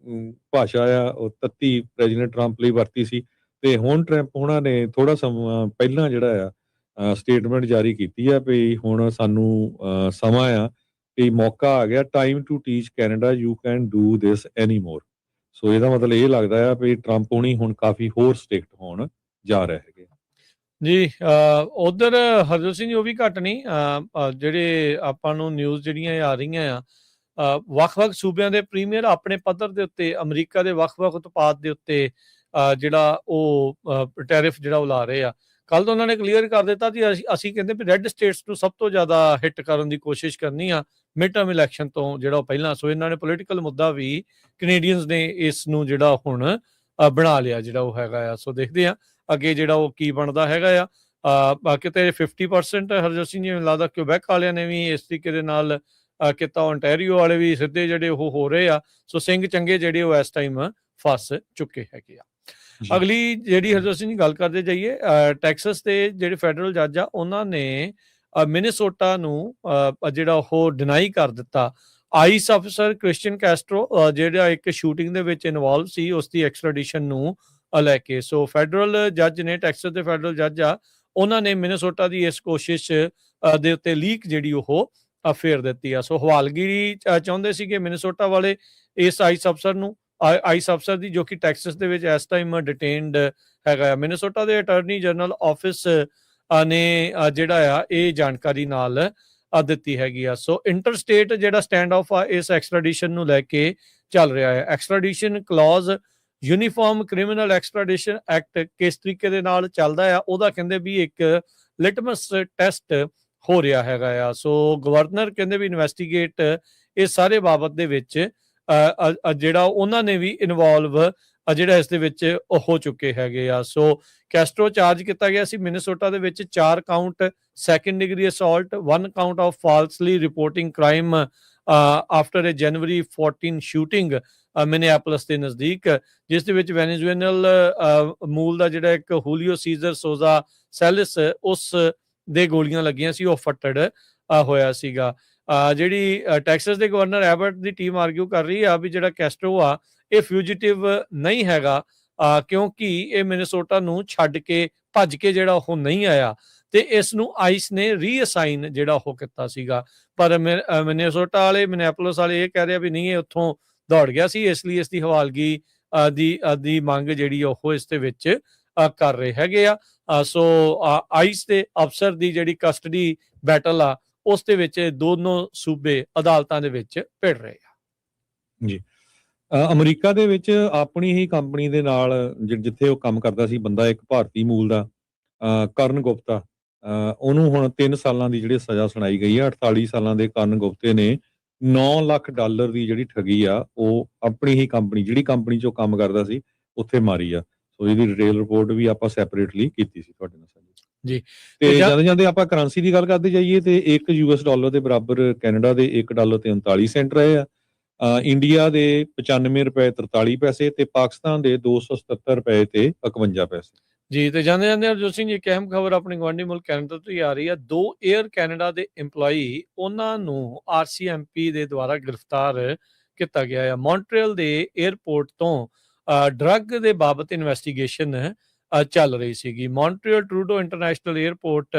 ਭਾਸ਼ਾ ਆ ਉਹ ਤੱਤੀ ਪ੍ਰੈਜ਼ੀਡੈਂਟ ਟਰੰਪ ਲਈ ਵਰਤੀ ਸੀ ਤੇ ਹੁਣ ਟਰੰਪ ਉਹਨਾਂ ਨੇ ਥੋੜਾ ਸਮਾਂ ਪਹਿਲਾਂ ਜਿਹੜਾ ਆ ਸਟੇਟਮੈਂਟ ਜਾਰੀ ਕੀਤੀ ਆ ਵੀ ਹੁਣ ਸਾਨੂੰ ਸਮਾਂ ਆ ਕਿ ਮੌਕਾ ਆ ਗਿਆ, time to teach Canada you can do this any more. So ਇਹਦਾ ਮਤਲਬ ਇਹ ਲੱਗਦਾ ਆ ਵੀ ਟਰੰਪ ਹੁਣੀ ਹੁਣ ਕਾਫੀ ਹੋਰ ਸਟ੍ਰਿਕਟ ਹੋਣ ਜਾ ਰਹੇ ਹੈਗੇ ਜੀ। ਉਧਰ ਹਰਜੋਤ ਸਿੰਘ ਜੀ ਉਹ ਵੀ ਘੱਟ ਨਹੀਂ, ਜਿਹੜੇ ਆਪਾਂ ਨੂੰ ਨਿਊਜ਼ ਜਿਹੜੀਆਂ ਆ ਰਹੀਆਂ ਆ ਵੱਖ-ਵੱਖ ਸੂਬਿਆਂ ਦੇ ਪ੍ਰੀਮੀਅਰ ਆਪਣੇ ਪੱਧਰ ਦੇ ਉੱਤੇ ਅਮਰੀਕਾ ਦੇ ਵੱਖ-ਵੱਖ ਉਤਪਾਦ ਦੇ ਉੱਤੇ ਜਿਹੜਾ ਉਹ ਟੈਰਿਫ ਜਿਹੜਾ ਉਹ ਲਾ ਰਹੇ ਆ। ਕੱਲ੍ਹ ਤਾਂ ਉਹਨਾਂ ਨੇ ਕਲੀਅਰ ਕਰ ਦਿੱਤਾ ਕਿ ਅਸੀਂ ਕਹਿੰਦੇ ਵੀ ਰੈੱਡ ਸਟੇਟਸ ਨੂੰ ਸਭ ਤੋਂ ਜ਼ਿਆਦਾ ਹਿੱਟ ਕਰਨ ਦੀ ਕੋਸ਼ਿਸ਼ ਕਰਨੀ ਆ ਮਿਡ ਟਰਮ ਇਲੈਕਸ਼ਨ ਤੋਂ ਜਿਹੜਾ ਉਹ ਪਹਿਲਾਂ। ਸੋ ਇਹਨਾਂ ਨੇ ਪੋਲੀਟੀਕਲ ਮੁੱਦਾ ਵੀ ਕੈਨੇਡੀਅਨਸ ਨੇ ਇਸ ਨੂੰ ਜਿਹੜਾ ਹੁਣ ਬਣਾ ਲਿਆ ਜਿਹੜਾ ਉਹ ਹੈਗਾ ਆ। ਸੋ ਦੇਖਦੇ ਆ ਅੱਗੇ ਜਿਹੜਾ ਉਹ ਕੀ ਬਣਦਾ ਹੈਗਾ ਆ। ਕਿਤੇ 50% ਹਰਜੋਤ ਸਿੰਘ ਜੀ ਮੈਨੂੰ ਲੱਗਦਾ ਕਿਊਬੈਕ ਵਾਲਿਆਂ ਨੇ ਵੀ ਇਸ ਤਰੀਕੇ ਦੇ ਨਾਲ ਕੀਤਾ, ਓਨਟਾਰੀਓ ਵਾਲੇ ਵੀ ਸਿੱਧੇ ਜਿਹੜੇ ਉਹ ਹੋ ਰਹੇ ਆ। ਸੋ ਸਿੰਘ ਚੰਗੇ ਜਿਹੜੇ ਉਹ ਇਸ ਟਾਈਮ ਫਸ ਚੁੱਕੇ ਹੈਗੇ ਆ। ਅਗਲੀ ਜਿਹੜੀ ਹਰਜੋਤ ਸਿੰਘ ਜੀ ਗੱਲ ਕਰਦੇ ਜਾਈਏ, ਟੈਕਸਸ ਦੇ ਜਿਹੜੇ ਫੈਡਰਲ ਜੱਜ ਆ ਉਹਨਾਂ ਨੇ ਮਿਨੀਸੋਟਾ ਨੂੰ ਜਿਹੜਾ ਉਹ ਡਿਨਾਈ ਕਰ ਦਿੱਤਾ। ਆਈਸ ਅਫਸਰ ਕ੍ਰਿਸਚੀਅਨ ਕੈਸਟਰੋ ਜਿਹੜਾ ਇੱਕ ਸ਼ੂਟਿੰਗ ਦੇ ਵਿੱਚ ਇਨਵੋਲਵ ਸੀ ਉਸ ਦੀ ਐਕਸਟ੍ਰੈਡੀਸ਼ਨ ਨੂੰ ਲੈ ਕੇ। ਸੋ ਫੈਡਰਲ ਜੱਜ ਨੇ, ਟੈਕਸਸ ਦੇ ਫੈਡਰਲ ਜੱਜ ਆ, ਉਹਨਾਂ ਨੇ ਮਿਨੀਸੋਟਾ ਦੀ ਇਸ ਕੋਸ਼ਿਸ਼ ਦੇ ਉੱਤੇ ਲੀਕ ਜਿਹੜੀ ਉਹ ਫੇਰ ਦਿੱਤੀ ਆ। ਸੋ ਹਵਾਲਗਿਰੀ ਚਾਹੁੰਦੇ ਸੀਗੇ ਮਿਨੀਸੋਟਾ ਵਾਲੇ ਇਸ ਆਈਸ ਅਫਸਰ ਨੂੰ, ਆਈਸ ਅਫਸਰ ਦੀ, ਜੋ ਕਿ ਟੈਕਸਸ ਦੇ ਵਿੱਚ ਇਸ ਟਾਈਮ ਡਿਟੇਨਡ ਹੈਗਾ ਆ। ਮਿਨੀਸੋਟਾ ਦੇ ਅਟਾਰਨੀ ਜਨਰਲ ਆਫਿਸ ਨੇ ਜਿਹੜਾ ਆ ਇਹ ਜਾਣਕਾਰੀ ਨਾਲ ਦਿੱਤੀ ਹੈਗੀ ਆ। ਸੋ ਇੰਟਰਸਟੇਟ ਜਿਹੜਾ ਸਟੈਂਡ ਆਫ ਆ ਇਸ ਐਕਸਟ੍ਰੈਡੀਸ਼ਨ ਨੂੰ ਲੈ ਕੇ ਚੱਲ ਰਿਹਾ ਹੈ। Extradition clause uniform criminal extradition act ਕਿਸ ਤਰੀਕੇ ਦੇ ਨਾਲ ਚੱਲਦਾ ਆ ਉਹਦਾ ਕਹਿੰਦੇ ਵੀ ਇੱਕ ਲਿਟਮਸ ਟੈਸਟ ਹੋ ਰਿਹਾ ਹੈਗਾ ਆ। ਸੋ ਗਵਰਨਰ ਕਹਿੰਦੇ ਵੀ ਇਨਵੈਸਟੀਗੇਟ ਇਸ ਸਾਰੇ ਬਾਬਤ ਦੇ ਵਿੱਚ ਜਿਹੜਾ ਉਹਨਾਂ ਨੇ ਵੀ ਇਨਵੋਲਵ ਜਿਹੜਾ ਇਸ ਦੇ ਵਿੱਚ ਹੋ ਚੁੱਕੇ ਹੈਗੇ ਆ। ਸੋ ਕੈਸਟਰੋ ਚਾਰਜ ਕੀਤਾ ਗਿਆ ਸੀ ਮਿਨੀਸੋਟਾ ਦੇ ਵਿੱਚ 4 count second degree assault, 1 count of falsely reporting crime after a January 14 shooting Minneapolis ਦੇ ਨਜ਼ਦੀਕ, ਜਿਸ ਦੇ ਵਿੱਚ ਵੈਨੇਜ਼ੁਏਲਨ ਮੂਲ ਦਾ ਜਿਹੜਾ ਇੱਕ ਹੂਲੀਓ ਸੀਜ਼ਰ ਸੋਜ਼ਾ ਸੈਲਿਸ ਉਸ ਦੇ ਗੋਲੀਆਂ ਲੱਗੀਆਂ ਸੀ, ਉਹ ਫੱਟੜ ਹੋਇਆ ਸੀਗਾ। ਜਿਹੜੀ ਟੈਕਸਸ ਦੇ ਗਵਰਨਰ ਐਬਟ ਦੀ ਟੀਮ ਆਰਗਿਊ ਕਰ ਰਹੀ ਆ ਵੀ ਜਿਹੜਾ ਕੈਸਟਰੋ ਆ ਇਹ ਫਿਊਜੀਟਿਵ ਨਹੀਂ ਹੈਗਾ, ਕਿਉਂਕਿ ਇਹ ਮਿਨੀਸੋਟਾ ਨੂੰ ਛੱਡ ਕੇ ਭੱਜ ਕੇ ਜਿਹੜਾ ਉਹ ਨਹੀਂ ਆਇਆ ਤੇ ਇਸ ਨੂੰ ਆਈਸ ਨੇ ਰੀਅਸਾਈਨ ਜਿਹੜਾ ਉਹ ਕੀਤਾ ਸੀਗਾ। ਪਰ ਮਿਨੀਸੋਟਾ ਵਾਲੇ, ਮਿਨੀਐਪੋਲਿਸ ਵਾਲੇ ਇਹ ਕਹਿ ਰਹੇ ਆ ਵੀ ਨਹੀਂ, ਇਹ ਉੱਥੋਂ ਦੌੜ ਗਿਆ ਸੀ, ਇਸ ਲਈ ਇਸ ਦੀ ਹਵਾਲਗੀ ਦੀ ਮੰਗ ਜਿਹੜੀ ਉਹ ਇਸ ਦੇ ਵਿੱਚ ਕਰ ਰਹੇ ਹੈਗੇ ਆ। ਸੋ ਆਈਸ ਦੇ ਅਫਸਰ ਦੀ ਜਿਹੜੀ ਕਸਟਡੀ ਬੈਟਲ ਆ ਉਸ ਦੇ ਵਿੱਚ ਦੋਨੋਂ ਸੂਬੇ ਅਦਾਲਤਾਂ ਦੇ ਵਿੱਚ ਭਿੜ ਰਹੇ ਆ ਜੀ। ਅਮਰੀਕਾ ਦੇ ਵਿੱਚ ਆਪਣੀ ਹੀ ਕੰਪਨੀ ਦੇ ਨਾਲ ਜਿੱਥੇ ਉਹ ਕੰਮ ਕਰਦਾ ਸੀ ਬੰਦਾ, ਇੱਕ ਭਾਰਤੀ ਮੂਲ ਦਾ ਕਰਨ ਗੁਪਤਾ, ਉਹਨੂੰ ਹੁਣ 3 ਸਾਲਾਂ ਦੀ ਜਿਹੜੀ ਸਜ਼ਾ ਸੁਣਾਈ ਗਈ ਆ। 48 ਸਾਲਾਂ ਦੇ ਕਰਨ ਗੁਪਤੇ ਨੇ $9 ਲੱਖ ਦੀ ਜਿਹੜੀ ਠੱਗੀ ਆ ਉਹ ਆਪਣੀ ਹੀ ਕੰਪਨੀ, ਜਿਹੜੀ ਕੰਪਨੀ 'ਚ ਉਹ ਕੰਮ ਕਰਦਾ ਸੀ, ਉੱਥੇ ਮਾਰੀ ਆ। ਸੋ ਇਹਦੀ ਡਿਟੇਲ ਰਿਪੋਰਟ ਵੀ ਆਪਾਂ ਸੈਪਰੇਟਲੀ ਕੀਤੀ ਸੀ ਤੁਹਾਡੇ ਨਾਲ ਜੀ। ਤੇ ਜਾਂਦੇ ਆਪਾਂ ਕਰੰਸੀ ਦੀ ਗੱਲ ਕਰਦੇ ਜਾਈਏ ਤੇ $1 ਦੇ ਬਰਾਬਰ ਕੈਨੇਡਾ ਦੇ $1 ਤੇ 39 ਸੈਂਟ ਰਹੇ ਆ। ਇੰਡੀਆ ਦੇ $95.43 ਤੇ ਪਾਕਿਸਤਾਨ ਦੇ $277 ਤੇ 51 ਪੈਸੇ ਜੀ। ਤੇ ਜਾਂਦੇ ਹਰਜੋਤ ਸਿੰਘ ਜੀ, ਇੱਕ ਅਹਿਮ ਖਬਰ ਆਪਣੇ ਗਵਾਂਢੀ ਮੁਲਕ ਕੈਨੇਡਾ ਤੋਂ ਹੀ ਆ ਰਹੀ ਆ। 2 에ਅਰ ਕੈਨੇਡਾ ਦੇ EMPLOYEE ਉਹਨਾਂ ਨੂੰ RCMP ਦੇ ਦੁਆਰਾ ਗ੍ਰਿਫਤਾਰ ਕੀਤਾ ਗਿਆ ਆ। ਮੌਂਟਰੀਅਲ ਦੇ 에ਅਰਪੋਰਟ ਤੋਂ ਡਰੱਗ ਦੇ ਬਾਬਤ ਇਨਵੈਸਟੀਗੇਸ਼ਨ ਚੱਲ ਰਹੀ ਸੀਗੀ। ਮੌਂਟਰੀਅਲ ਟਰੂਡੋ ਇੰਟਰਨੈਸ਼ਨਲ 에ਅਰਪੋਰਟ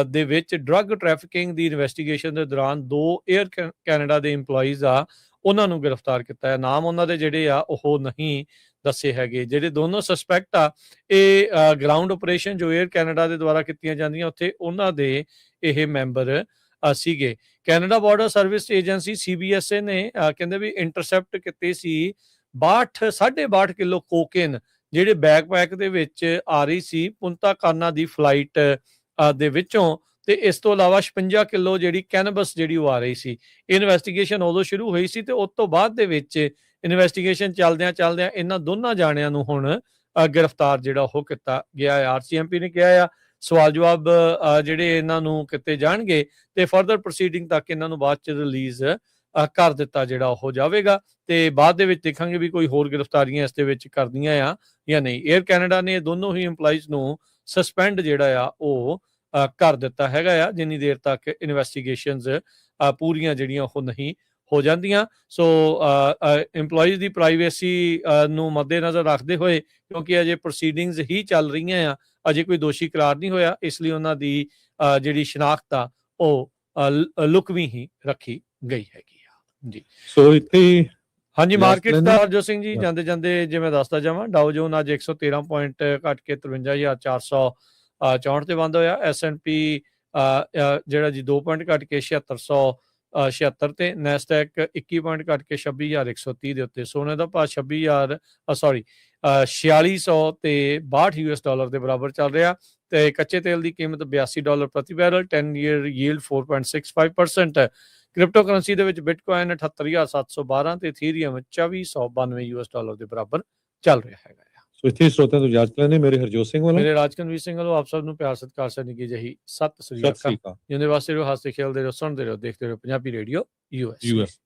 ਦੇ ਵਿੱਚ ਡਰੱਗ ਟ੍ਰੈਫਿਕਿੰਗ ਦੀ ਇਨਵੈਸਟੀਗੇਸ਼ਨ ਦੇ ਦੌਰਾਨ 2 에ਅਰ ਕੈਨੇਡਾ ਦੇ EMPLOYEES ਆ ਉਹਨਾਂ ਨੂੰ ਗ੍ਰਿਫਤਾਰ ਕੀਤਾ ਹੈ। ਨਾਮ ਉਹਨਾਂ ਦੇ ਜਿਹੜੇ ਆ ਉਹ ਨਹੀਂ ਦੱਸੇ ਹੈਗੇ। ਜਿਹੜੇ ਦੋਨੋਂ ਸਸਪੈਕਟ ਆ ਇਹ ਗਰਾਊਂਡ ਆਪਰੇਸ਼ਨ ਜੋ 에ਅਰ ਕੈਨੇਡਾ ਦੇ ਦੁਆਰਾ ਕੀਤੀਆਂ ਜਾਂਦੀਆਂ ਉੱਥੇ ਉਹਨਾਂ ਦੇ ਇਹ ਮੈਂਬਰ ਸੀਗੇ। Canada border service agency CBSA ਨੇ ਕਹਿੰਦੇ ਵੀ ਇੰਟਰਸੈਪਟ ਕੀਤੇ ਸੀ 62 ਕਿਲੋ ਕੋਕੇਨ ਜਿਹੜੇ ਬੈਕਪੈਕ ਦੇ ਵਿੱਚ ਆ ਰਹੀ ਸੀ ਪੁੰਤਾ ਕਾਨਾ ਦੀ ਫਲਾਈਟ ਦੇ ਵਿੱਚੋਂ, ਤੇ ਇਸ ਤੋਂ ਇਲਾਵਾ 56 ਕਿਲੋ ਜਿਹੜੀ ਕੈਨਬਸ ਜਿਹੜੀ ਉਹ ਆ ਰਹੀ ਸੀ। ਇਨਵੈਸਟੀਗੇਸ਼ਨ ਉਦੋਂ ਸ਼ੁਰੂ ਹੋਈ ਸੀ ਤੇ ਉਸ ਤੋਂ ਬਾਅਦ ਦੇ ਵਿੱਚ ਇਨਵੈਸਟੀਗੇਸ਼ਨ ਚੱਲਦਿਆਂ ਇਹਨਾਂ ਦੋਨਾਂ ਜਾਣਿਆਂ ਨੂੰ ਹੁਣ ਗ੍ਰਿਫਤਾਰ ਜਿਹੜਾ ਉਹ ਕੀਤਾ ਗਿਆ ਹੈ। RCMP ਨੇ ਕਿਹਾ ਆ ਸਵਾਲ ਜਵਾਬ ਜਿਹੜੇ ਇਹਨਾਂ ਨੂੰ ਕੀਤੇ ਜਾਣਗੇ ਤੇ ਫਰਦਰ ਪ੍ਰੋਸੀਡਿੰਗ ਤੱਕ ਇਹਨਾਂ ਨੂੰ ਬਾਅਦ ਚ ਰਿਲੀਜ਼ ਕਰ ਦਿੱਤਾ ਜਿਹੜਾ ਉਹ ਜਾਵੇਗਾ ਤੇ ਬਾਅਦ ਦੇ ਵਿੱਚ ਦੇਖਾਂਗੇ ਵੀ ਕੋਈ ਹੋਰ ਗ੍ਰਿਫਤਾਰੀਆਂ ਇਸ ਦੇ ਵਿੱਚ ਕਰਦੀਆਂ ਆ ਜਾਂ ਨਹੀਂ। 에ਅਰ ਕੈਨੇਡਾ ਨੇ ਦੋਨੋਂ ਹੀ EMPLOYEES ਨੂੰ ਸਸਪੈਂਡ ਜਿਹੜਾ ਆ ਉਹ ਕਰ ਦਿੱਤਾ ਹੈਗਾ ਆ ਜਿੰਨੀ ਦੇਰ ਤੱਕ ਇਨਵੈਸਟੀਗੇਸ਼ਨਸ ਪੂਰੀਆਂ ਜਿਹੜੀਆਂ ਉਹ ਨਹੀਂ ਹੋ ਜਾਂਦੀਆਂ। ਸੋ EMPLOYEES ਦੀ ਪ੍ਰਾਈਵੇਸੀ ਨੂੰ ਮੱਦੇਨਜ਼ਰ ਰੱਖਦੇ ਹੋਏ, ਕਿਉਂਕਿ ਅਜੇ ਪ੍ਰੋਸੀਡਿੰਗਸ ਹੀ ਚੱਲ ਰਹੀਆਂ ਆ, ਅਜੇ ਕੋਈ ਦੋਸ਼ੀ ਕਰਾਰ ਨਹੀਂ ਹੋਇਆ, ਇਸ ਲਈ ਉਹਨਾਂ ਦੀ ਜਿਹੜੀ ਸ਼ਨਾਖਤ ਆ ਉਹ ਲੁਕਵੀਂ ਹੀ ਰੱਖੀ ਗਈ ਹੈਗੀ ਆ ਜੀ। ਸੋ ਇੱਥੇ ਹਾਂਜੀ, ਮਾਰਕੀਟ ਦਾ ਹਰਜੋਤ ਸਿੰਘ ਜੀ ਜਾਂਦੇ ਜਿਵੇਂ ਦੱਸਦਾ ਜਾਵਾਂ, ਡਾਓ ਜੋਨ ਅੱਜ 113 ਪੁਆਇੰਟ ਘਟ ਕੇ 53,464 ਤੇ ਬੰਦ ਹੋਇਆ। S&P ਜਿਹੜਾ ਜੀ 2 ਪੁਆਇੰਟ ਘਟ ਕੇ 7600 76 ਤੇ, ਨੈਸਡੈਕ 21 ਪੁਆਇੰਟ ਘਟ ਕੇ 26,130 ਦੇ ਉੱਤੇ, ਸੋਨੇ ਦਾ ਭਾਅ 4600 ਤੇ 62 ਯੂਐਸ ਡਾਲਰ ਦੇ ਬਰਾਬਰ ਚੱਲ ਰਿਹਾ ਤੇ ਕੱਚੇ ਤੇਲ ਦੀ ਕੀਮਤ $82 ਪ੍ਰਤੀ ਬੈਰਲ, 10 ਈਅਰ ਯੀਲਡ 4.65% ਹੈ। ਕ੍ਰਿਪਟੋ ਕਰੰਸੀ ਦੇ ਵਿੱਚ ਬਿਟਕੋਇਨ 78,712 ਤੇ ਇਥੀਰੀਅਮ 2492 ਯੂਐਸ ਡਾਲਰ ਦੇ ਬਰਾਬਰ ਚੱਲ ਰਿਹਾ ਹੈਗਾ। ਸੋ ਇੱਥੇ ਸਰੋਤਿਆਂ ਤੋਂ ਇਜਾਜ਼ਤ ਲੈਂਦੇ, ਮੇਰੇ ਹਰਜੋਤ ਸਿੰਘ ਵੱਲੋਂ, ਮੇਰੇ ਰਾਜਕਨਵੀਰ ਸਿੰਘ ਵੱਲੋਂ ਆਪ ਸਭ ਨੂੰ ਪਿਆਰ ਸਤਿਕਾਰ ਸਤਿ ਨਿੱਘੀ ਜਿਹੀ ਸਤਿ ਸ੍ਰੀ ਅਕਾਲ। ਸਤਿ ਸ੍ਰੀ ਅਕਾਲ। ਜਿਉਂਦੇ ਵਾਸਤੇ ਰਹੋ, ਹੱਸਦੇ ਖੇਡਦੇ ਰਹੋ, ਸੁਣਦੇ ਰਹੋ, ਦੇਖਦੇ ਰਹੋ ਪੰਜਾਬੀ ਰੇਡੀਓ ਯੂਐਸ।